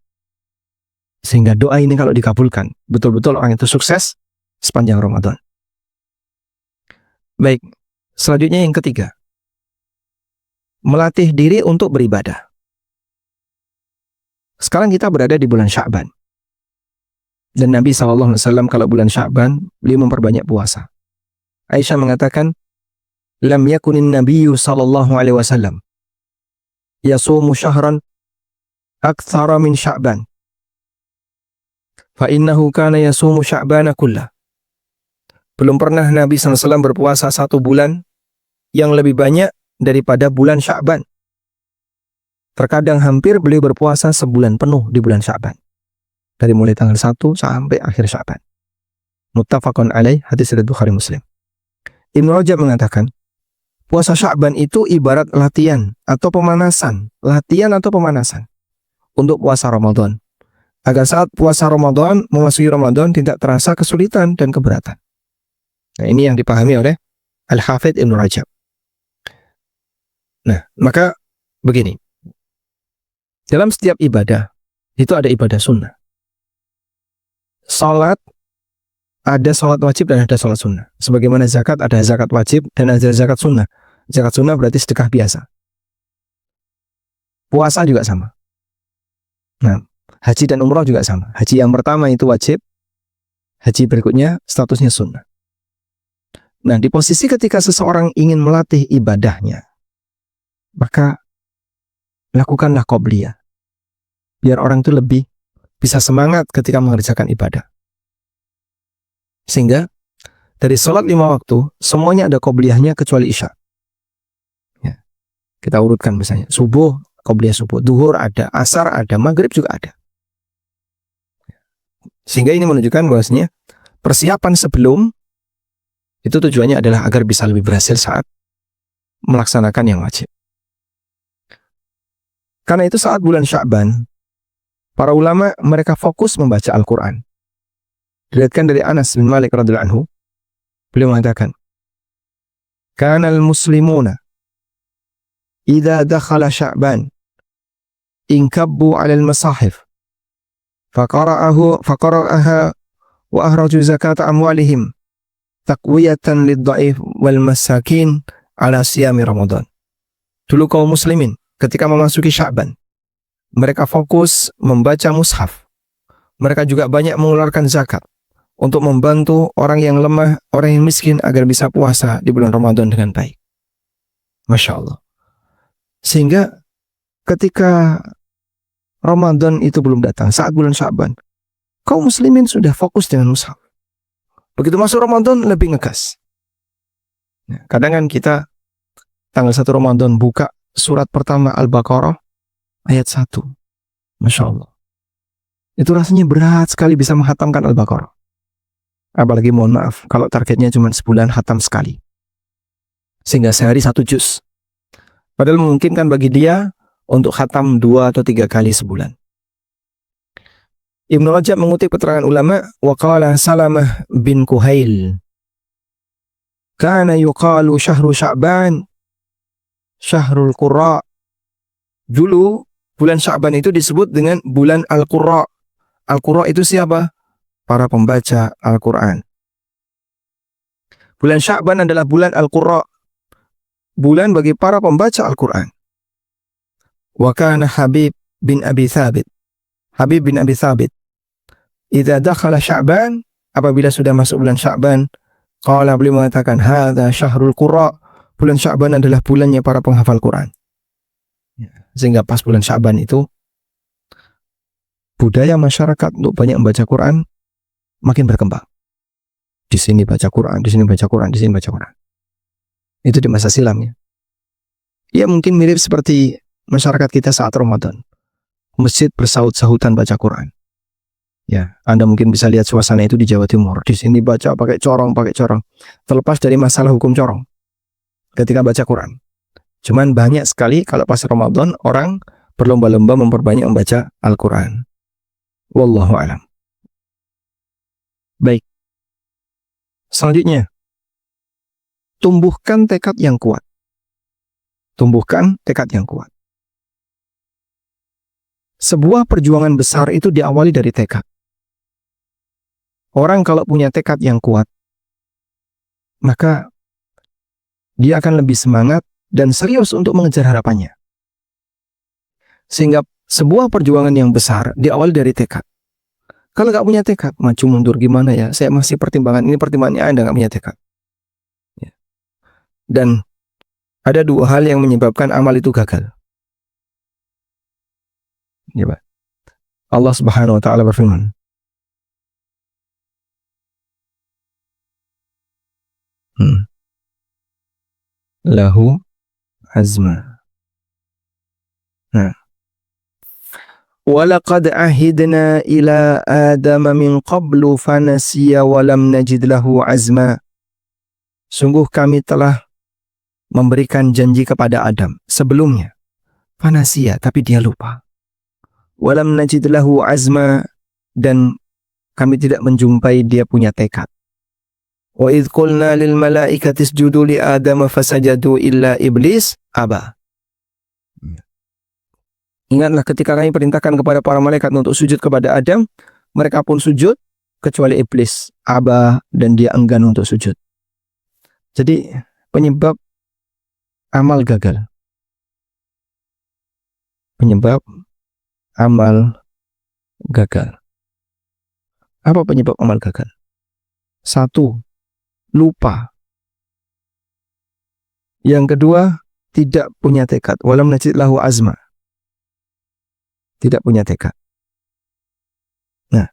Sehingga doa ini kalau dikabulkan, betul-betul orang itu sukses sepanjang Ramadan. Baik, selanjutnya yang ketiga, melatih diri untuk beribadah. Sekarang kita berada di bulan Sya'ban. Dan Nabi SAW kalau bulan Sya'ban, beliau memperbanyak puasa. Aisyah mengatakan, Lam yakunin nabiyyu sallallahu alaihi wasallam yasumu syahran aktsara min Sya'ban. Fa innahu kana yasumu Sya'bana kullah. Belum pernah Nabi SAW berpuasa 1 bulan yang lebih banyak daripada bulan Sya'ban. Terkadang hampir beliau berpuasa sebulan penuh di bulan Sya'ban. Dari mulai tanggal 1 sampai akhir Sya'ban. Muttafaqun alaih, hadis riwayat Bukhari Muslim. Ibnu Rajab mengatakan, puasa Sya'ban itu ibarat latihan atau pemanasan. Latihan atau pemanasan untuk puasa Ramadan. Agar saat puasa Ramadan, memasuki Ramadan tidak terasa kesulitan dan keberatan. Nah, ini yang dipahami oleh Al-Hafidh Ibnu Rajab. Nah, maka begini. Dalam setiap ibadah, itu ada ibadah sunnah. Salat, ada salat wajib dan ada salat sunnah. Sebagaimana zakat, ada zakat wajib dan ada zakat sunnah. Zakat sunnah berarti sedekah biasa. Puasa juga sama. Nah, haji dan umrah juga sama. Haji yang pertama itu wajib, haji berikutnya statusnya sunnah. Nah, di posisi ketika seseorang ingin melatih ibadahnya, maka lakukanlah qobliyah. Biar orang itu lebih bisa semangat ketika mengerjakan ibadah. Sehingga dari sholat 5 waktu, semuanya ada qobliyahnya kecuali isya. Ya. Kita urutkan misalnya, subuh, qobliyah subuh, duhur ada, asar ada, maghrib juga ada. Sehingga ini menunjukkan bahwasanya persiapan sebelum itu tujuannya adalah agar bisa lebih berhasil saat melaksanakan yang wajib. Karena itu saat bulan Sya'ban, para ulama mereka fokus membaca Al-Quran. Dilihatkan dari Anas bin Malik radhiyallahu anhu, beliau mengatakan, "Kana al-muslimuna idza dakhala Sya'ban inkabbu 'ala al-masahif faqara'aha wa ahraju zakata amwalihim taqwiyatan lid-dha'if wal masakin 'ala siyami Ramadan." Dulu kaum muslimin ketika memasuki Sya'ban, mereka fokus membaca mushaf. Mereka juga banyak mengeluarkan zakat untuk membantu orang yang lemah, orang yang miskin agar bisa puasa di bulan Ramadan dengan baik. Masya Allah. Sehingga ketika Ramadan itu belum datang, saat bulan Sya'ban, kaum muslimin sudah fokus dengan mushaf. Begitu masuk Ramadan lebih ngegas. Kadang kan kita tanggal 1 Ramadan buka surat pertama Al-Baqarah ayat 1. Masya Allah. Itu rasanya berat sekali bisa menghatamkan Al-Baqarah. Apalagi mohon maaf, kalau targetnya cuma sebulan hatam sekali. Sehingga sehari 1 juz. Padahal memungkinkan bagi dia untuk hatam 2 atau 3 kali sebulan. Ibnu Rajab mengutip keterangan ulama, wa qala Salamah bin Kuhail, kana yuqalu syahru Sya'ban syahrul Qurra. Dulu bulan Sya'ban itu disebut dengan bulan Al-Qurra. Al-Qurra itu siapa? Para pembaca Al-Quran. Bulan Sya'ban adalah bulan Al-Qurra, bulan bagi para pembaca Al-Quran. Wa kana Habib bin Abi Thabit, idza dakhala Sya'ban, apabila sudah masuk bulan Sya'ban, qala, beliau mengatakan, hadza syahrul Qurra, bulan Sya'ban adalah bulannya para penghafal Quran. Sehingga pas bulan Sya'ban itu budaya masyarakat untuk banyak membaca Quran makin berkembang. Di sini baca Quran, di sini baca Quran, di sini baca Quran. Itu di masa silam ya. Ya mungkin mirip seperti masyarakat kita saat Ramadan. Masjid bersaut-sahutan baca Quran. Ya, Anda mungkin bisa lihat suasana itu di Jawa Timur. Di sini baca pakai corong. Terlepas dari masalah hukum corong ketika baca Quran. Cuman banyak sekali kalau pas Ramadan orang berlomba-lomba memperbanyak membaca Al-Quran. Wallahu a'lam. Baik. Selanjutnya, tumbuhkan tekad yang kuat. Tumbuhkan tekad yang kuat. Sebuah perjuangan besar itu diawali dari tekad. Orang kalau punya tekad yang kuat, maka dia akan lebih semangat dan serius untuk mengejar harapannya. Sehingga sebuah perjuangan yang besar diawali dari tekad. Kalau nggak punya tekad, maju mundur gimana ya? Saya masih pertimbangan ini, pertimbangannya Anda nggak punya tekad. Ya. Dan ada 2 hal yang menyebabkan amal itu gagal. Ya, Pak. Allah Subhanahu wa taala berfirman, lahu azma. Nah, walaqad ahidna ila Adam min qablu fanasiya wa lam najid lahu azma. Sungguh kami telah memberikan janji kepada Adam sebelumnya. Fanasiya, tapi dia lupa. Wa lam najid lahu azma, dan kami tidak menjumpai dia punya tekad. Wa idh qulna lil malaikati isjudu li Adam fasajadu illa iblis aba. Ingatlah ketika kami perintahkan kepada para malaikat untuk sujud kepada Adam, mereka pun sujud, kecuali iblis, aba, dan dia enggan untuk sujud. Jadi penyebab amal gagal. Penyebab amal gagal. Apa penyebab amal gagal? 1, lupa. Yang kedua, tidak punya tekad. Walam najid lahu azma. Tidak punya tekad. Nah,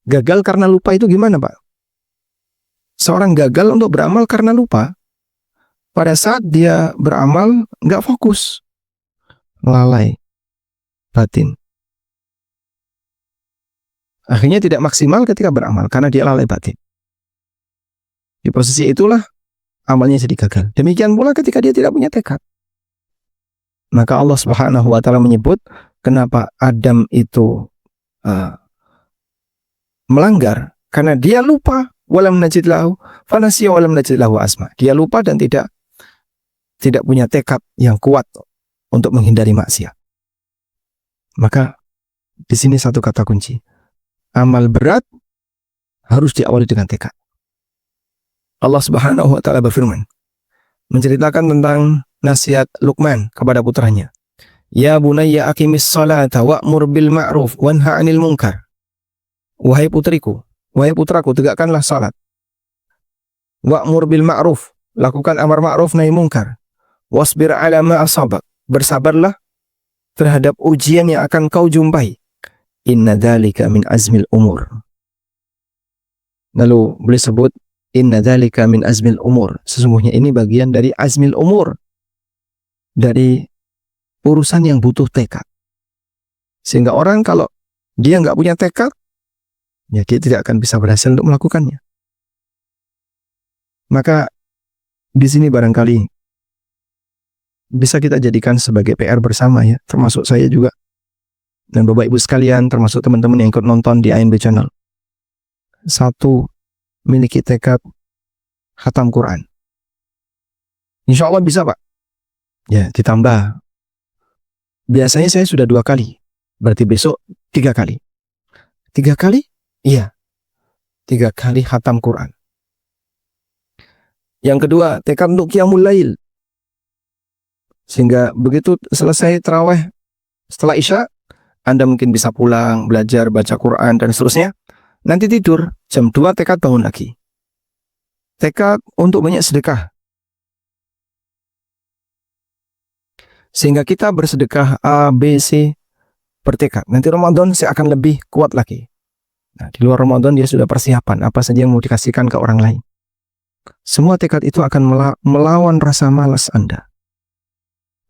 gagal karena lupa itu gimana, Pak? Seorang gagal untuk beramal karena lupa. Pada saat dia beramal, nggak fokus. Lalai. Batin. Akhirnya tidak maksimal ketika beramal, karena dia lalai batin. Di posisi itulah, amalnya jadi gagal. Demikian pula ketika dia tidak punya tekad. Maka Allah Subhanahu wa Ta'ala menyebut kenapa Adam itu melanggar, karena dia lupa. Walam najid lahu fanasiya walam najid lahu asma. Dia lupa dan tidak punya tekad yang kuat untuk menghindari maksiat. Maka di sini satu kata kunci. Amal berat harus diawali dengan tekad. Allah Subhanahu wa Ta'ala berfirman, menceritakan tentang nasihat Luqman kepada putranya. Ya bunayya aqimis salata wa'mur bil ma'ruf wanha 'anil munkar. Wahai putriku, wahai putraku, tegakkanlah salat. Wa'mur bil ma'ruf, lakukan amar ma'ruf nahi munkar. Wasbir 'ala ma asabak, bersabarlah terhadap ujian yang akan kau jumpai. Inna dzalika min azmil umur. Lalu beliau sebut inna dzalika min azmil umur. Sesungguhnya ini bagian dari azmil umur. Dari urusan yang butuh tekad. Sehingga orang kalau dia nggak punya tekad, ya dia tidak akan bisa berhasil untuk melakukannya. Maka di sini barangkali bisa kita jadikan sebagai PR bersama ya, termasuk saya juga. Dan Bapak Ibu sekalian, termasuk teman-teman yang ikut nonton di ANB Channel. 1, miliki tekad khatam Quran. Insya Allah bisa, Pak. Ya, ditambah. Biasanya saya sudah 2 kali. Berarti besok 3 kali. 3 kali? Iya. 3 kali khatam Quran. Yang kedua, tekad untuk qiyamul lail. Sehingga begitu selesai tarawih setelah Isya, Anda mungkin bisa pulang, belajar, baca Quran, dan seterusnya. Nanti tidur, jam 2 tekad bangun lagi. Tekad untuk banyak sedekah. Sehingga kita bersedekah A, B, C, bertekad. Nanti Ramadan saya akan lebih kuat lagi. Nah, di luar Ramadan dia sudah persiapan, apa saja yang mau dikasihkan ke orang lain. Semua tekad itu akan melawan rasa malas Anda.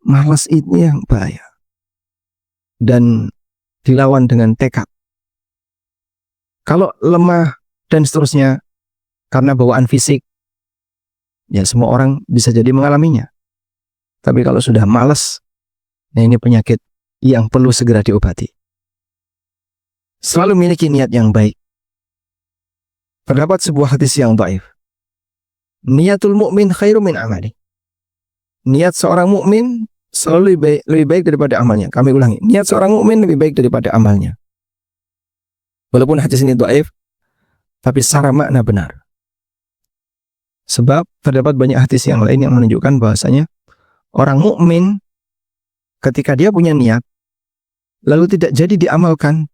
Malas ini yang bahaya. Dan dilawan dengan tekad. Kalau lemah dan seterusnya, karena bawaan fisik, ya semua orang bisa jadi mengalaminya. Tapi kalau sudah malas, nah ini penyakit yang perlu segera diobati. Selalu miliki niat yang baik. Terdapat sebuah hadis yang dhaif. Niatul mu'min khairu min amali. Niat seorang mukmin selalu lebih baik daripada amalnya. Kami ulangi, niat seorang mukmin lebih baik daripada amalnya. Walaupun hadis ini dhaif, tapi secara makna benar. Sebab terdapat banyak hadis yang lain yang menunjukkan bahwasanya orang mukmin ketika dia punya niat lalu tidak jadi diamalkan,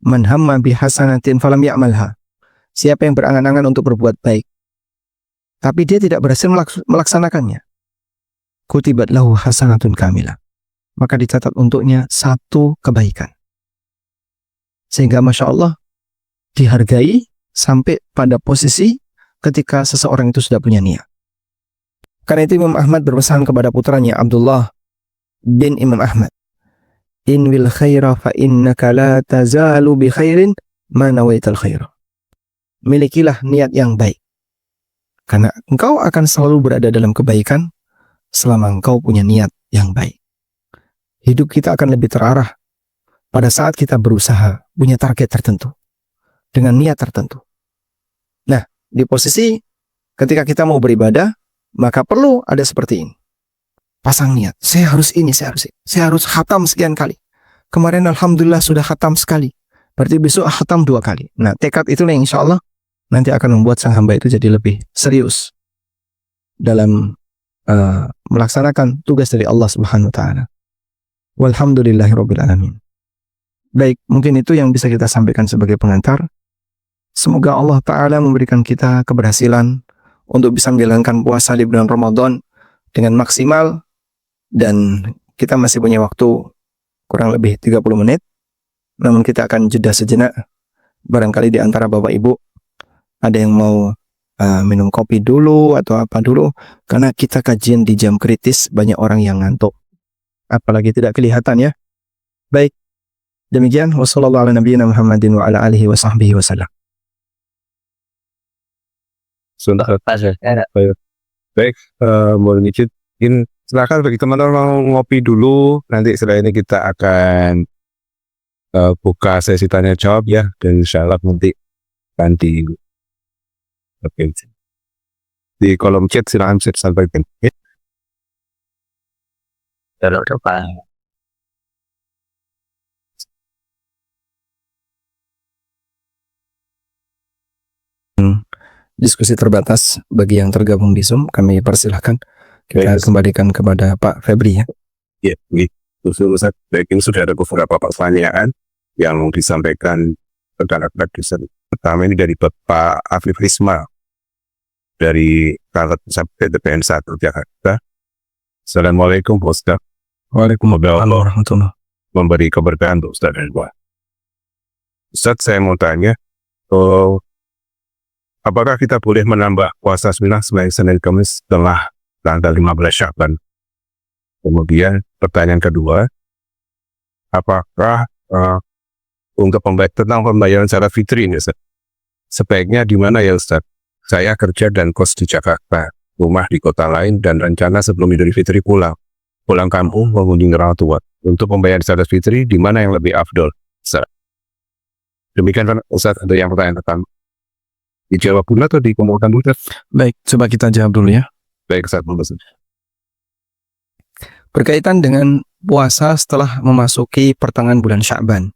man hamma bi hasanatin falam ya'malha. Siapa yang berangan-angan untuk berbuat baik tapi dia tidak berhasil melaksanakannya, kutibat lahu hasanatun kamilah, maka dicatat untuknya 1 kebaikan. Sehingga Masya Allah dihargai sampai pada posisi ketika seseorang itu sudah punya niat. Karena itu Imam Ahmad berpesan kepada putranya Abdullah bin Imam Ahmad, in wil khaira fa innaka la tazalu bi khairin ma nawaital khaira. Milikilah niat yang baik, karena engkau akan selalu berada dalam kebaikan selama engkau punya niat yang baik. Hidup kita akan lebih terarah pada saat kita berusaha punya target tertentu dengan niat tertentu. Nah, di posisi ketika kita mau beribadah, maka perlu ada seperti ini. Pasang niat, saya harus ini, saya harus khatam sekian kali. Kemarin alhamdulillah sudah khatam sekali. Berarti besok khatam 2 kali. Nah, tekad itulah yang insya Allah nanti akan membuat sang hamba itu jadi lebih serius dalam melaksanakan tugas dari Allah Subhanahu wa taala. Walhamdulillahirabbil alamin. Baik, mungkin itu yang bisa kita sampaikan sebagai pengantar. Semoga Allah taala memberikan kita keberhasilan untuk bisa menjalankan puasa di bulan Ramadan dengan maksimal, dan kita masih punya waktu kurang lebih 30 menit. Namun kita akan jeda sejenak. Barangkali di antara Bapak Ibu ada yang mau minum kopi dulu atau apa dulu, karena kita kajian di jam kritis, banyak orang yang ngantuk, apalagi tidak kelihatan ya. Baik, demikian. Wassallallahu ala nabiyina Muhammadin wa ala alihi wa sahbihi wasallam. Sudah. Baik, boleh izin, silakan bagi teman-teman mau ngopi dulu. Nanti setelah ini kita akan buka sesi tanya jawab ya, dan insya Allah nanti akan di kolom chat silahkan saya sampaikan. Diskusi terbatas bagi yang tergabung di Zoom, kami persilahkan. Kita kembalikan kepada Pak Febri ya. Ya, baik, ini sudah ada beberapa pertanyaan yang disampaikan rekan-rekan di sini. Pertama ini dari Bapak Afif Risma dari Kantor Pusat PTPN 1 Jakarta. Assalamualaikum Ustaz. Waalaikumsalam warahmatullahi memberi keberkahan untuk Ustaz dan Pak. Ustaz, saya mau tanya, apakah kita boleh menambah puasa sunnah sebagai Senin Kamis setelah tanggal 15 Sya'ban? Kemudian pertanyaan kedua, apakah untuk tentang pembayaran zakat fitri ini, Ustaz, sebaiknya di mana ya Ustaz? Saya kerja dan kos di Jakarta, rumah di kota lain, dan rencana sebelum Idul Fitri pulang kampung mengunjungi orang tua. Untuk pembayaran zakat fitri, di mana yang lebih afdol, Ustaz? Demikian Ustaz, ada yang pertanyaan pertama. Dijawab dulu atau dikumpulkan dulu? Baik, coba kita jawab dulu ya. Baik, Ustaz. Berkaitan dengan puasa setelah memasuki pertengahan bulan Sya'ban.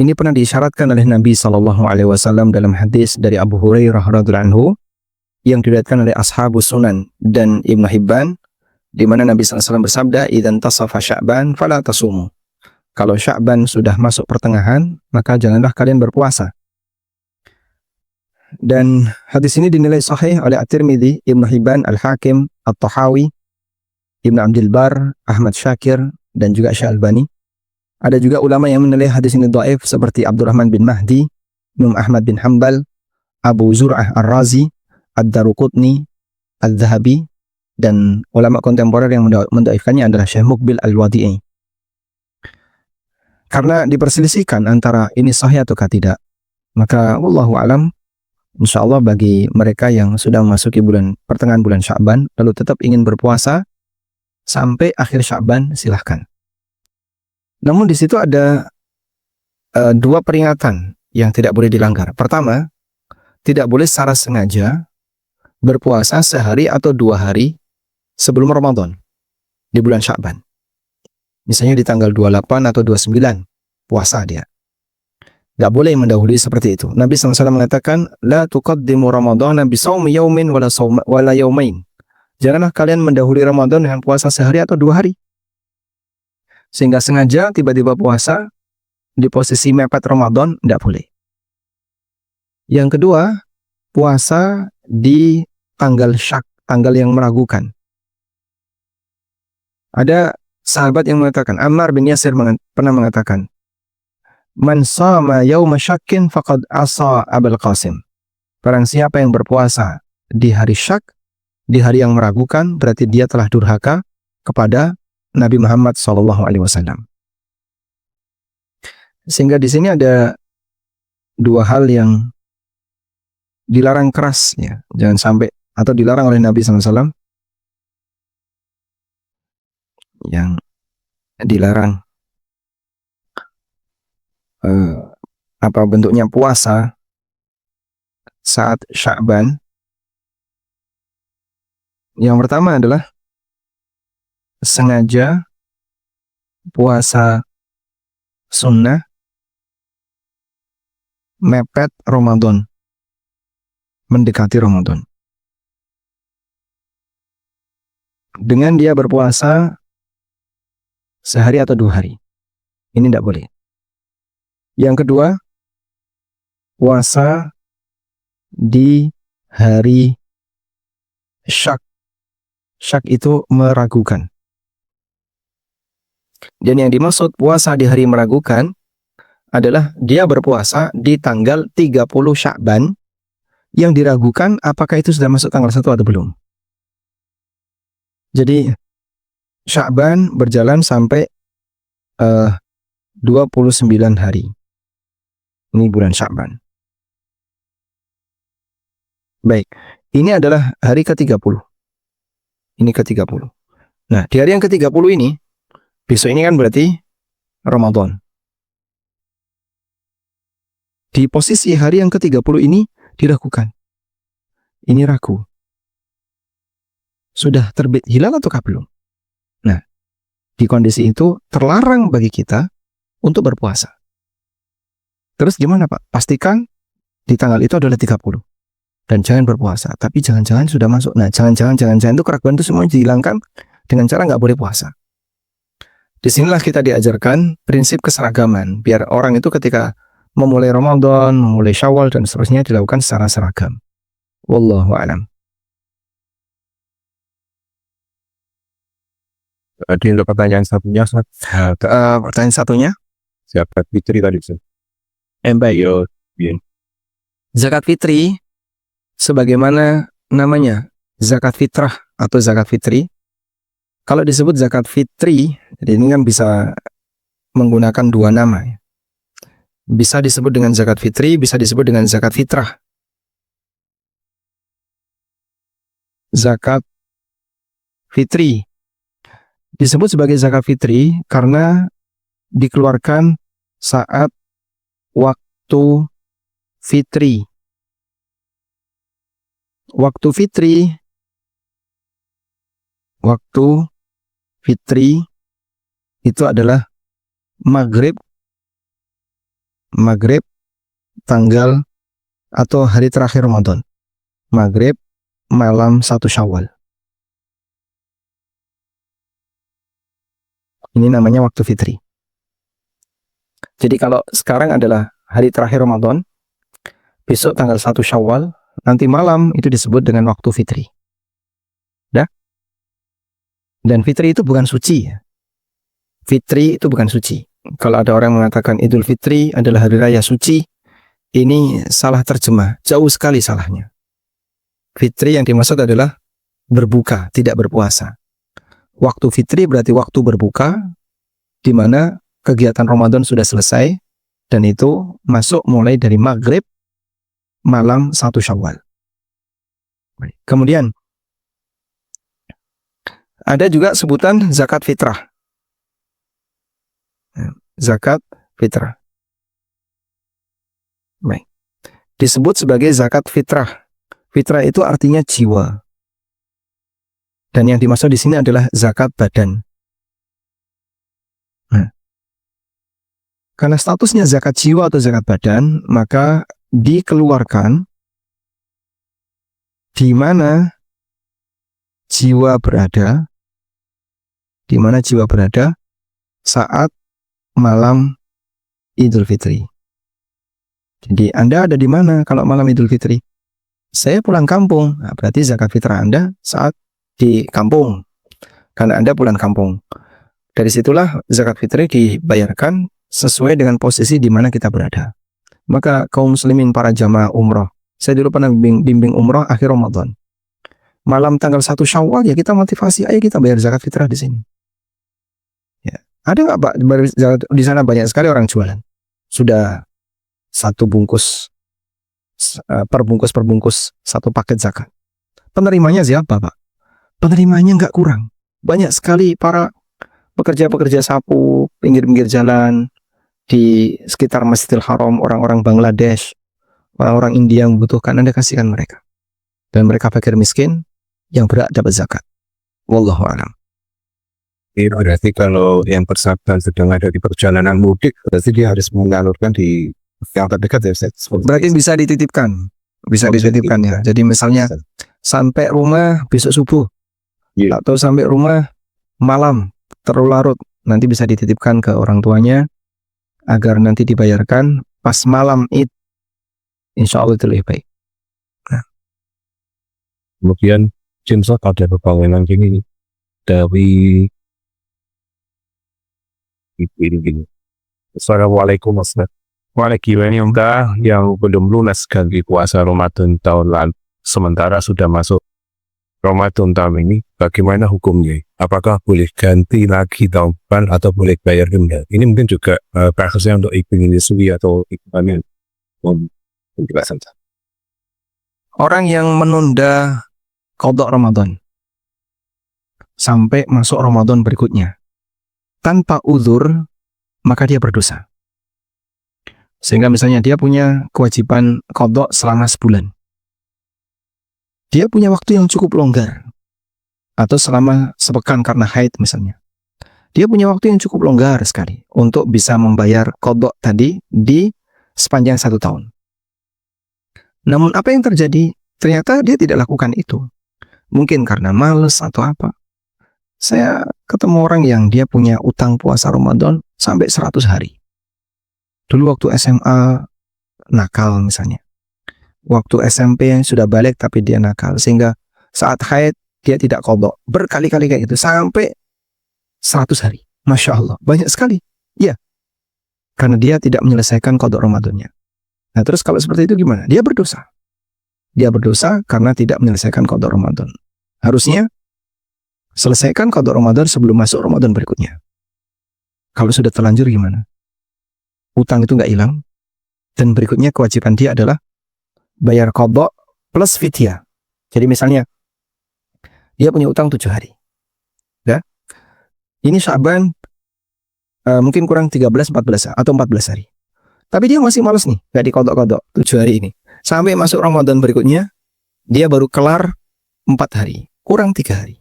Ini pernah diisyaratkan oleh Nabi SAW dalam hadis dari Abu Hurairah radhiyallahu anhu yang diriwayatkan oleh Ashabus Sunan dan Ibnu Hibban, di mana Nabi SAW bersabda, "Idzan tasafa Sya'ban fala tasumu." Kalau Sya'ban sudah masuk pertengahan, maka janganlah kalian berpuasa. Dan hadis ini dinilai sahih oleh At-Tirmidzi, Ibnu Hibban, Al-Hakim, At-Tahawi, Ibnu Abdul Bar, Ahmad Syakir, dan juga Syalbani. Ada juga ulama yang menilai hadis ini dhaif seperti Abdurrahman bin Mahdi, Imam Ahmad bin Hanbal, Abu Zur'ah Ar-Razi, Ad-Daruqutni, Al-Zahabi, dan ulama kontemporer yang mendhaifkannya adalah Syekh Muqbil Al-Wadi'i. Karena diperselisihkan antara ini sahih ataukah tidak, maka wallahu alam, insyaallah bagi mereka yang sudah memasuki pertengahan bulan Sya'ban lalu tetap ingin berpuasa sampai akhir Sya'ban, silahkan. Namun di situ ada dua peringatan yang tidak boleh dilanggar. Pertama, tidak boleh secara sengaja berpuasa sehari atau 2 hari sebelum Ramadan di bulan Sya'ban. Misalnya di tanggal 28 atau 29 puasa dia. Nggak boleh mendahului seperti itu. Nabi SAW mengatakan, "La tuqaddimu Ramadhana bisawmi yaumin wala yaumain." Janganlah kalian mendahului Ramadan dengan puasa sehari atau 2 hari. Sehingga sengaja tiba-tiba puasa di posisi mepet Ramadan, tidak boleh. Yang kedua, puasa di tanggal syak, tanggal yang meragukan. Ada sahabat yang mengatakan, Ammar bin Yasir pernah mengatakan, "Man shama yauma syakkin faqad asa Abul Qasim." Barang siapa yang berpuasa di hari syak, di hari yang meragukan, berarti dia telah durhaka kepada Nabi Muhammad SAW. Sehingga di sini ada 2 hal yang dilarang keras, ya. Jangan sampai, atau dilarang oleh Nabi SAW, yang dilarang apa bentuknya puasa saat Sya'ban. Yang pertama adalah sengaja puasa sunnah mepet Ramadan, mendekati Ramadan. Dengan dia berpuasa sehari atau 2 hari. Ini tidak boleh. Yang kedua, puasa di hari syak. Syak itu meragukan. Dan yang dimaksud puasa di hari meragukan adalah dia berpuasa di tanggal 30 Sya'ban yang diragukan apakah itu sudah masuk tanggal 1 atau belum. Jadi Sya'ban berjalan sampai 29 hari. Ini bulan Sya'ban. Baik, ini adalah hari ke-30. Ini ke-30. Nah, di hari yang ke-30 ini, besok ini kan berarti Ramadan. Di posisi hari yang ke-30 ini diragukan. Ini ragu. Sudah terbit hilal ataukah belum? Nah, di kondisi itu terlarang bagi kita untuk berpuasa. Terus gimana Pak? Pastikan di tanggal itu adalah 30. Dan jangan berpuasa. Tapi jangan-jangan sudah masuk. Nah, jangan-jangan itu keraguan itu semuanya dihilangkan dengan cara nggak boleh puasa. Disinilah kita diajarkan prinsip keseragaman. Biar orang itu ketika memulai Ramadan, memulai Syawal, dan seterusnya dilakukan secara seragam. Wallahu a'lam. Tadi untuk pertanyaan satunya, Pertanyaan satunya, zakat fitri tadi. baik. Yo, bien. Zakat fitri, sebagaimana namanya, zakat fitrah atau zakat fitri. Kalau disebut zakat fitri, jadi ini kan bisa menggunakan 2 nama. Bisa disebut dengan zakat fitri, bisa disebut dengan zakat fitrah. Zakat fitri disebut sebagai zakat fitri karena dikeluarkan saat waktu fitri. Waktu fitri itu adalah maghrib tanggal atau hari terakhir Ramadan. Maghrib malam 1 Syawal. Ini namanya waktu fitri. Jadi kalau sekarang adalah hari terakhir Ramadan, besok tanggal 1 Syawal, nanti malam itu disebut dengan waktu fitri. Dah? Dan fitri itu bukan suci. Fitri itu bukan suci. Kalau ada orang mengatakan Idul Fitri adalah hari raya suci, ini salah terjemah. Jauh sekali salahnya. Fitri yang dimaksud adalah berbuka, tidak berpuasa. Waktu fitri berarti waktu berbuka, di mana kegiatan Ramadan sudah selesai, dan itu masuk mulai dari maghrib malam 1 Syawal. Kemudian ada juga sebutan zakat fitrah. Zakat fitrah. Baik. Disebut sebagai zakat fitrah. Fitrah itu artinya jiwa. Dan yang dimaksud di sini adalah zakat badan. Nah, karena statusnya zakat jiwa atau zakat badan, maka dikeluarkan di mana jiwa berada, saat malam Idul Fitri. Jadi Anda ada di mana kalau malam Idul Fitri? Saya pulang kampung. Nah, berarti zakat fitrah Anda saat di kampung, karena Anda pulang kampung. Dari situlah zakat fitri dibayarkan sesuai dengan posisi di mana kita berada. Maka kaum muslimin para jamaah umroh, saya dulu pernah bimbing umroh akhir Ramadan. Malam tanggal 1 Syawal ya kita motivasi, ayo kita bayar zakat fitrah di sini. Ya, ada nggak Pak di sana? Banyak sekali orang jualan. Sudah 1 bungkus per bungkus 1 paket zakat. Penerimanya siapa Pak? Penerimanya nggak kurang. Banyak sekali para pekerja-pekerja sapu, pinggir-pinggir jalan, di sekitar Masjidil Haram, orang-orang Bangladesh, orang-orang India yang membutuhkan, Anda kasihkan mereka. Dan mereka fakir miskin, yang berhak dapat zakat. Wallahu a'lam. Berarti kalau yang bersangkutan sedang ada di perjalanan mudik, berarti dia harus menyalurkan di Yang terdekat ya Ustaz. Berarti bisa dititipkan. Bisa Oh, bisa dititipkan ya. dititipkan. Jadi misalnya sampai rumah besok subuh. Iya. Atau sampai rumah malam terlalu larut. Nanti bisa dititipkan ke orang tuanya agar nanti dibayarkan pas malam Id. Insya Allah itu lebih baik. Kemudian James ada perkawinan gini dari ini. Assalamualaikum Ustaz. Waalaikumsalam yang belum lunas ganti puasa Ramadan tahun lalu, sementara sudah masuk Ramadan tahun ini, bagaimana hukumnya? Apakah boleh ganti lagi tahun depan atau boleh bayar denda? Ini mungkin juga kasusnya untuk ibu menyusui atau ibu hamil. Penjelasan. Orang yang menunda qadha Ramadan sampai masuk Ramadan berikutnya tanpa uzur, maka dia berdosa. Sehingga misalnya dia punya kewajiban qadha selama sebulan. Dia punya waktu yang cukup longgar. Atau selama sepekan karena haid misalnya. Dia punya waktu yang cukup longgar sekali untuk bisa membayar qadha tadi di sepanjang 1 tahun. Namun apa yang terjadi? Ternyata dia tidak lakukan itu. Mungkin karena males atau apa. Saya ketemu orang yang dia punya utang puasa Ramadan sampai 100 hari. Dulu waktu SMA nakal misalnya. Waktu SMP yang sudah balik tapi dia nakal. Sehingga saat haid dia tidak qadha. Berkali-kali kayak gitu. Sampai 100 hari. Masya Allah. Banyak sekali. Iya. Karena dia tidak menyelesaikan qadha Ramadannya. Nah terus kalau seperti itu gimana? Dia berdosa. Dia berdosa karena tidak menyelesaikan qadha Ramadan. Harusnya selesaikan qadha Ramadan sebelum masuk Ramadan berikutnya. Kalau sudah terlanjur gimana? Utang itu nggak hilang. Dan berikutnya kewajiban dia adalah bayar qadha plus fidyah. Jadi misalnya dia punya utang 7 hari. Ya. Ini Sya'ban mungkin kurang 13-14 atau 14 hari. Tapi dia masih malas nih, nggak diqadha-qadha 7 hari ini. Sampai masuk Ramadan berikutnya, dia baru kelar 4 hari. Kurang 3 hari.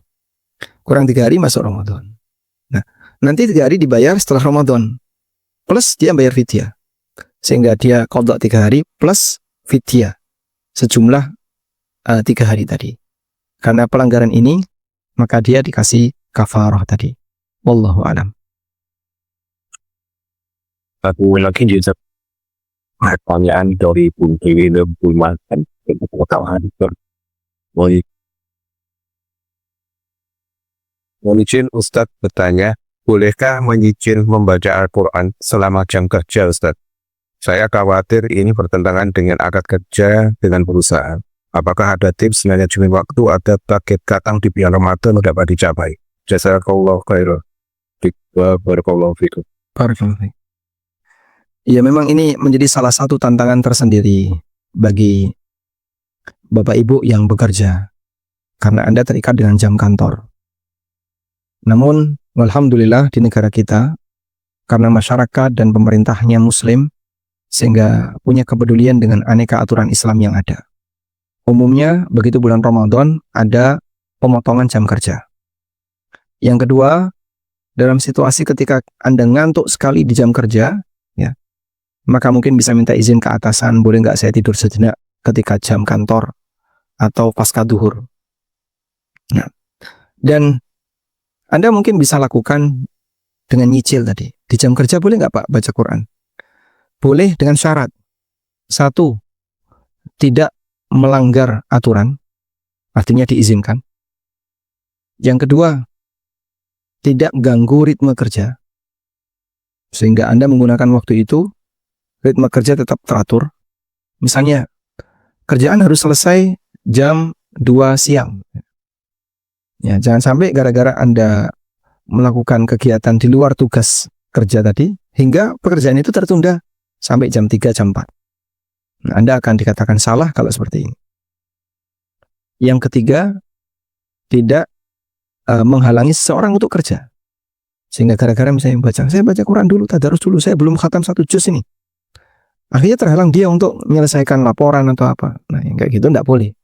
Kurang 3 hari masuk Ramadan. Nah, nanti 3 hari dibayar setelah Ramadan. Plus dia bayar fidyah. Sehingga dia qadha 3 hari plus fidyah. Sejumlah 3 hari tadi. Karena pelanggaran ini, maka dia dikasih kafarah tadi. Wallahu a'lam. Satu lagi juga pertanyaan dari Bung Dewi dan Bung Makan pengetahuan baik. Mohon izin Ustadz bertanya, bolehkah menyicil membaca Al-Quran selama jam kerja Ustadz? Saya khawatir ini bertentangan dengan akad kerja dengan perusahaan. Apakah ada tips manajemen waktu ada target katang di bulan Ramadan dapat dicapai? Jazakallahu khairan. Barakallahu fikum. Barakallahu fiik. Ya memang ini menjadi salah satu tantangan tersendiri bagi Bapak Ibu yang bekerja karena Anda terikat dengan jam kantor. Namun alhamdulillah di negara kita karena masyarakat dan pemerintahnya muslim sehingga punya kepedulian dengan aneka aturan Islam yang ada. Umumnya begitu bulan Ramadan ada pemotongan jam kerja. Yang kedua, dalam situasi ketika Anda ngantuk sekali di jam kerja, ya, maka mungkin bisa minta izin ke atasan, boleh nggak saya tidur sejenak ketika jam kantor atau pasca duhur. Nah, dan Anda mungkin bisa lakukan dengan nyicil tadi. Di jam kerja boleh nggak Pak baca Quran? Boleh dengan syarat. 1, tidak melanggar aturan, artinya diizinkan. Yang kedua, tidak ganggu ritme kerja, sehingga Anda menggunakan waktu itu, ritme kerja tetap teratur. Misalnya, kerjaan harus selesai jam 2 siang. Ya, jangan sampai gara-gara Anda melakukan kegiatan di luar tugas kerja tadi, hingga pekerjaan itu tertunda sampai jam 3, jam 4. Nah, Anda akan dikatakan salah kalau seperti ini. Yang ketiga, tidak menghalangi seseorang untuk kerja. Sehingga gara-gara misalnya saya baca Quran dulu, tadarus dulu, saya belum khatam 1 juz ini. Akhirnya terhalang dia untuk menyelesaikan laporan atau apa. Nah, yang kayak gitu tidak boleh.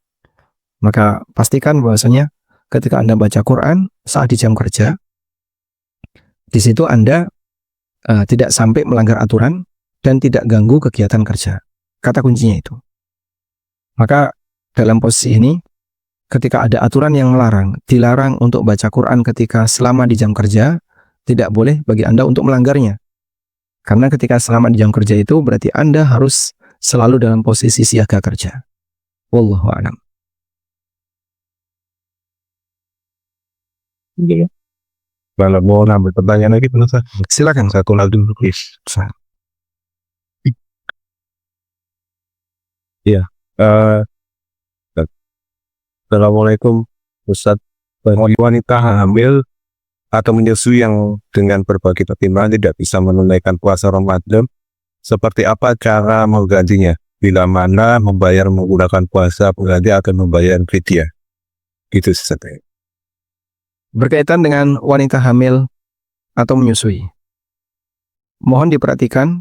Maka pastikan bahwasanya ketika Anda baca Quran saat di jam kerja, di situ Anda tidak sampai melanggar aturan dan tidak ganggu kegiatan kerja. Kata kuncinya itu. Maka dalam posisi ini, ketika ada aturan yang melarang, dilarang untuk baca Quran ketika selama di jam kerja, tidak boleh bagi Anda untuk melanggarnya. Karena ketika selama di jam kerja itu berarti Anda harus selalu dalam posisi siaga kerja. Wallahu a'lam. Kalau mau nambah pertanyaan lagi, Ustaz. Silakan. Satu lagi dulu, please. Iya. Assalamualaikum, Ustaz. Bagi wanita hamil atau menyusui yang dengan berbagai pertimbangan tidak bisa menunaikan puasa Ramadan, seperti apa cara menggantinya? Bila mana membayar menggunakan puasa berarti akan membayar fidyah. Gitu Ustaz. Berkaitan dengan wanita hamil atau menyusui, mohon diperhatikan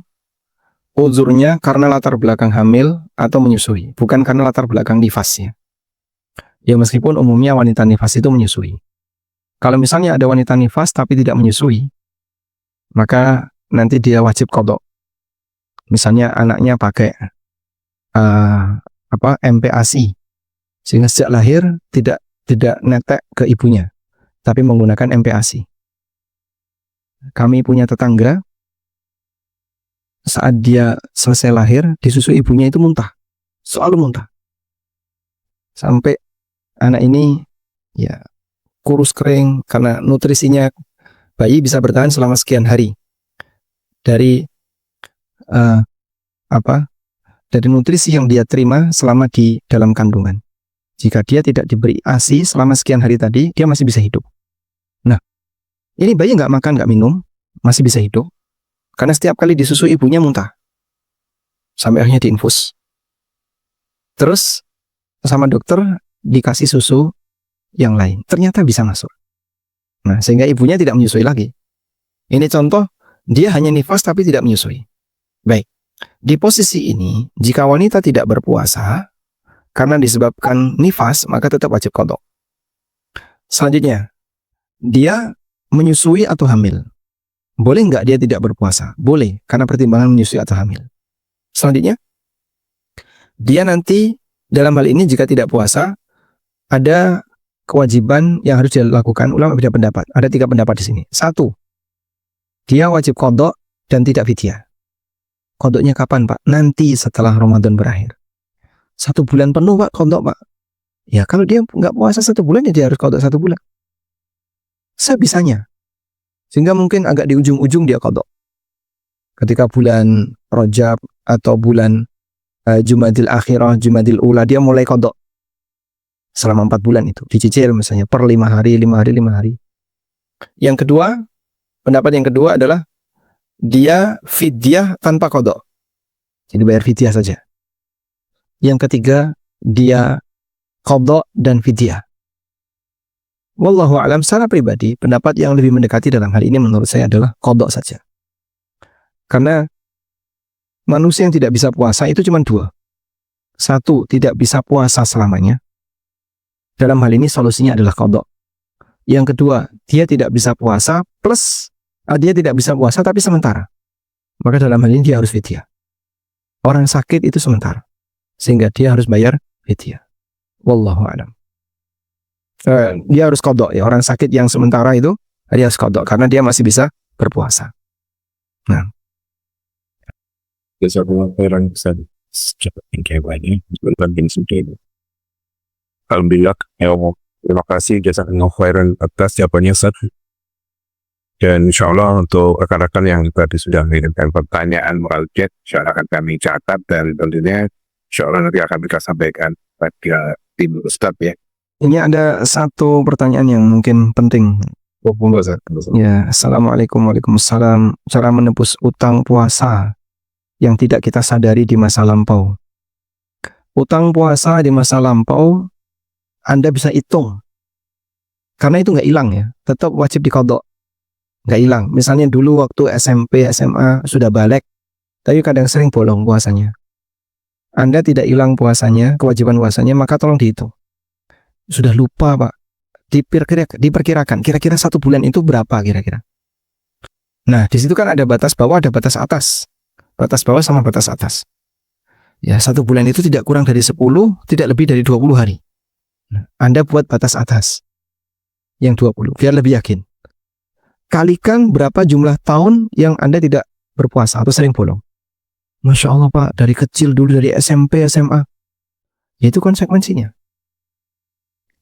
uzurnya karena latar belakang hamil atau menyusui, bukan karena latar belakang nifasnya. Ya meskipun umumnya wanita nifas itu menyusui. Kalau misalnya ada wanita nifas tapi tidak menyusui, maka nanti dia wajib qadha. Misalnya anaknya pakai MPASI, sehingga sejak lahir tidak netek ke ibunya, tapi menggunakan MPASI. Kami punya tetangga, saat dia selesai lahir, disusui ibunya itu muntah, selalu muntah, sampai anak ini ya kurus kering karena nutrisinya bayi bisa bertahan selama sekian hari dari dari nutrisi yang dia terima selama di dalam kandungan. Jika dia tidak diberi ASI selama sekian hari tadi, dia masih bisa hidup. Nah, ini bayi nggak makan, nggak minum, masih bisa hidup karena setiap kali disusui ibunya muntah sampai akhirnya diinfus. Terus sama dokter dikasih susu yang lain, ternyata bisa masuk. Nah, sehingga ibunya tidak menyusui lagi. Ini contoh, dia hanya nifas tapi tidak menyusui. Baik, di posisi ini, jika wanita tidak berpuasa karena disebabkan nifas, maka tetap wajib qadha. Selanjutnya, dia menyusui atau hamil. Boleh nggak dia tidak berpuasa? Boleh, karena pertimbangan menyusui atau hamil. Selanjutnya, dia nanti dalam hal ini jika tidak puasa, ada kewajiban yang harus dilakukan. Ulama beda pendapat. Ada 3 pendapat di sini. 1, dia wajib qadha dan tidak fidyah. Qadhanya kapan, Pak? Nanti setelah Ramadan berakhir. 1 bulan penuh, Pak, qadha, Pak. Ya, kalau dia nggak puasa 1 bulan, ya dia harus qadha 1 bulan. Sebisanya. Sehingga mungkin agak di ujung-ujung dia qadha. Ketika bulan Rajab atau bulan Jumadil Akhirah, Jumadil Ula, dia mulai qadha. Selama 4 bulan itu dicicil misalnya per 5 hari. Yang kedua, pendapat yang kedua adalah dia fidyah tanpa qadha, jadi bayar fidyah saja. Yang ketiga, dia qadha dan fidyah. Wallahu a'lam, secara pribadi pendapat yang lebih mendekati dalam hal ini menurut saya adalah qadha saja. Karena manusia yang tidak bisa puasa itu cuma 2. 1, tidak bisa puasa selamanya. Dalam hal ini solusinya adalah qadha. Yang kedua, dia tidak bisa puasa plus dia tidak bisa puasa tapi sementara. Maka dalam hal ini dia harus fidyah. Orang sakit itu sementara, sehingga dia harus bayar fidyah. Wallahu a'lam. Dia harus qadha ya, orang sakit yang sementara itu dia harus qadha karena dia masih bisa berpuasa. Nah, Jazakallahu khairan Ustaz. Alhamdulillah, terima kasih jazakallahu khairan atas jawabannya Ustaz. Dan insya Allah untuk rekan-rekan yang tadi sudah mengirimkan pertanyaan melalui chat, insya Allah akan kami catat dan tentunya insya Allah nanti akan kita sampaikan pada tim Ustaz ya. Ini ada satu pertanyaan yang mungkin penting. Ya, Assalamualaikum Waalaikumsalam. Cara menebus utang puasa yang tidak kita sadari di masa lampau. Utang puasa di masa lampau Anda bisa hitung, karena itu nggak hilang ya, tetap wajib diqadha, nggak hilang. Misalnya dulu waktu SMP, SMA sudah balik, tapi kadang sering bolong puasanya. Anda tidak hilang puasanya, kewajiban puasanya, maka tolong dihitung. Sudah lupa Pak, diperkirakan kira-kira 1 bulan itu berapa kira-kira. Nah di situ kan ada batas bawah, ada batas atas. batas bawah sama batas atas. Ya, 1 bulan itu tidak kurang dari 10, tidak lebih dari 20 hari. Nah, Anda buat batas atas yang 20, biar lebih yakin. Kalikan berapa jumlah tahun yang Anda tidak berpuasa atau sering bolong. Masya Allah Pak, dari kecil dulu, dari SMP, SMA. Itu konsekuensinya.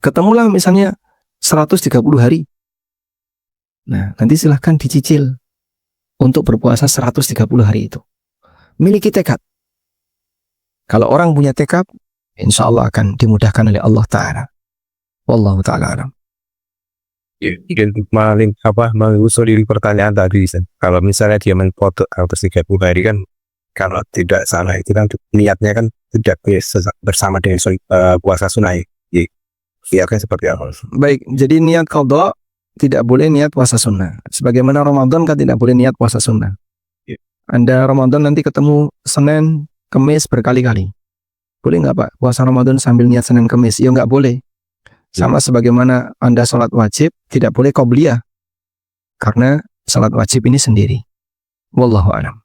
Ketemulah misalnya 130 hari. Nah, nanti silahkan dicicil untuk berpuasa 130 hari itu. Miliki tekad. Kalau orang punya tekad, insya Allah akan dimudahkan oleh Allah Ta'ala. Wallahu ta'ala alam. Mungkin mengusuli pertanyaan tadi, kalau misalnya dia memfoto 130 hari kan, kalau tidak salah itu kan niatnya kan tidak bersama dengan puasa sunnah. Niatnya seperti apa? Baik, jadi niat qadha tidak boleh niat puasa sunnah. Sebagaimana Ramadan kan tidak boleh niat puasa sunnah. Anda Ramadan nanti ketemu Senin, Kamis berkali-kali. Boleh nggak Pak puasa Ramadan sambil niat Senin Kamis? Ya nggak boleh. Sama sebagaimana Anda sholat wajib, tidak boleh qobliyah. Karena sholat wajib ini sendiri. Wallahu a'lam.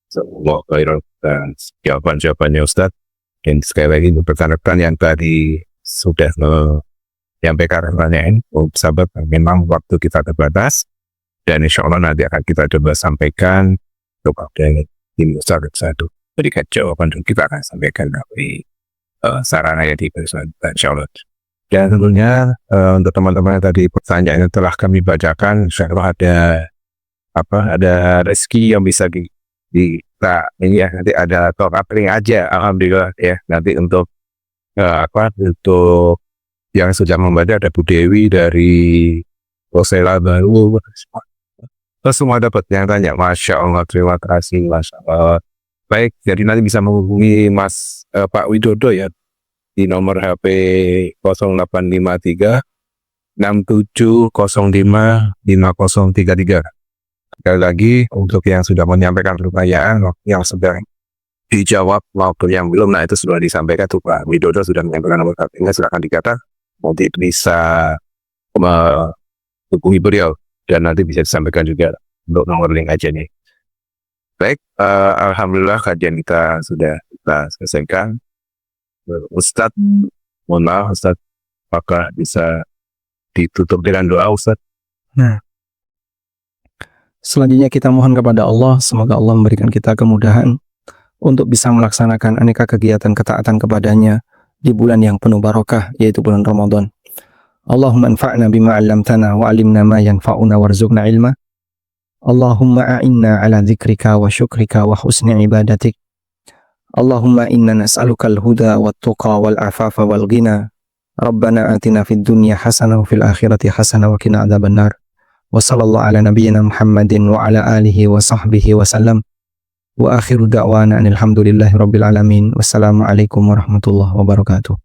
Semoga khairan dan jawaban-jawabannya Ustadz. Dan sekali lagi untuk rekan-rekan yang tadi sudah menyampaikan pertanyaan, sahabat, memang waktu kita terbatas. Dan insya Allah nanti akan kita coba sampaikan kepada tim Ustadz satu. Berikan jawaban dan kita akan sampaikan dari sarana yang diberikan, insya Allah. Dan tentunya untuk teman-teman yang tadi pertanyaan yang telah kami bacakan, insya Allah ada rezeki yang bisa kita ini ya, nanti ada top up link aja, alhamdulillah ya, nanti untuk untuk yang sudah membaca ada Bu Dewi dari Rosela Baru, semua dapat yang tanya. Masya Allah, terima kasih, Masya Allah. Baik, jadi nanti bisa menghubungi Pak Widodo ya di nomor HP 0853 6705 5033. Sekali lagi untuk yang sudah menyampaikan pertanyaan yang sedang dijawab maupun yang belum, nah itu sudah disampaikan tuh Pak Widodo sudah menyampaikan nomor HP-nya, silakan dikata nanti bisa menghubungi beliau dan nanti bisa disampaikan juga untuk nomor link aja nih. Baik, alhamdulillah kajian kita sudah kita selesaikan. Ustadz, mohon maaf Ustadz, apakah bisa ditutup dengan doa Ustadz? Nah, selanjutnya kita mohon kepada Allah, semoga Allah memberikan kita kemudahan untuk bisa melaksanakan aneka kegiatan ketaatan kepadanya di bulan yang penuh barokah, yaitu bulan Ramadan. Allahumma anfa'na bima 'allamtana wa 'allimna ma yanfa'una warzuqna ilma. Allahumma a'inna ala dzikrika wa syukrika wa husni ibadatik. Allahumma inna nas'aluka al-huda wat tuqa wal afafa wal ghina. Rabbana atina fid dunya hasanah wa fil akhirati hasanah wa qina adzabannar. Wa sallallahu ala nabiyyina Muhammadin wa ala alihi wa sahbihi wa sallam. Wa akhiru da'wana alhamdulillahi rabbil alamin. Wassalamu alaikum warahmatullahi wabarakatuh.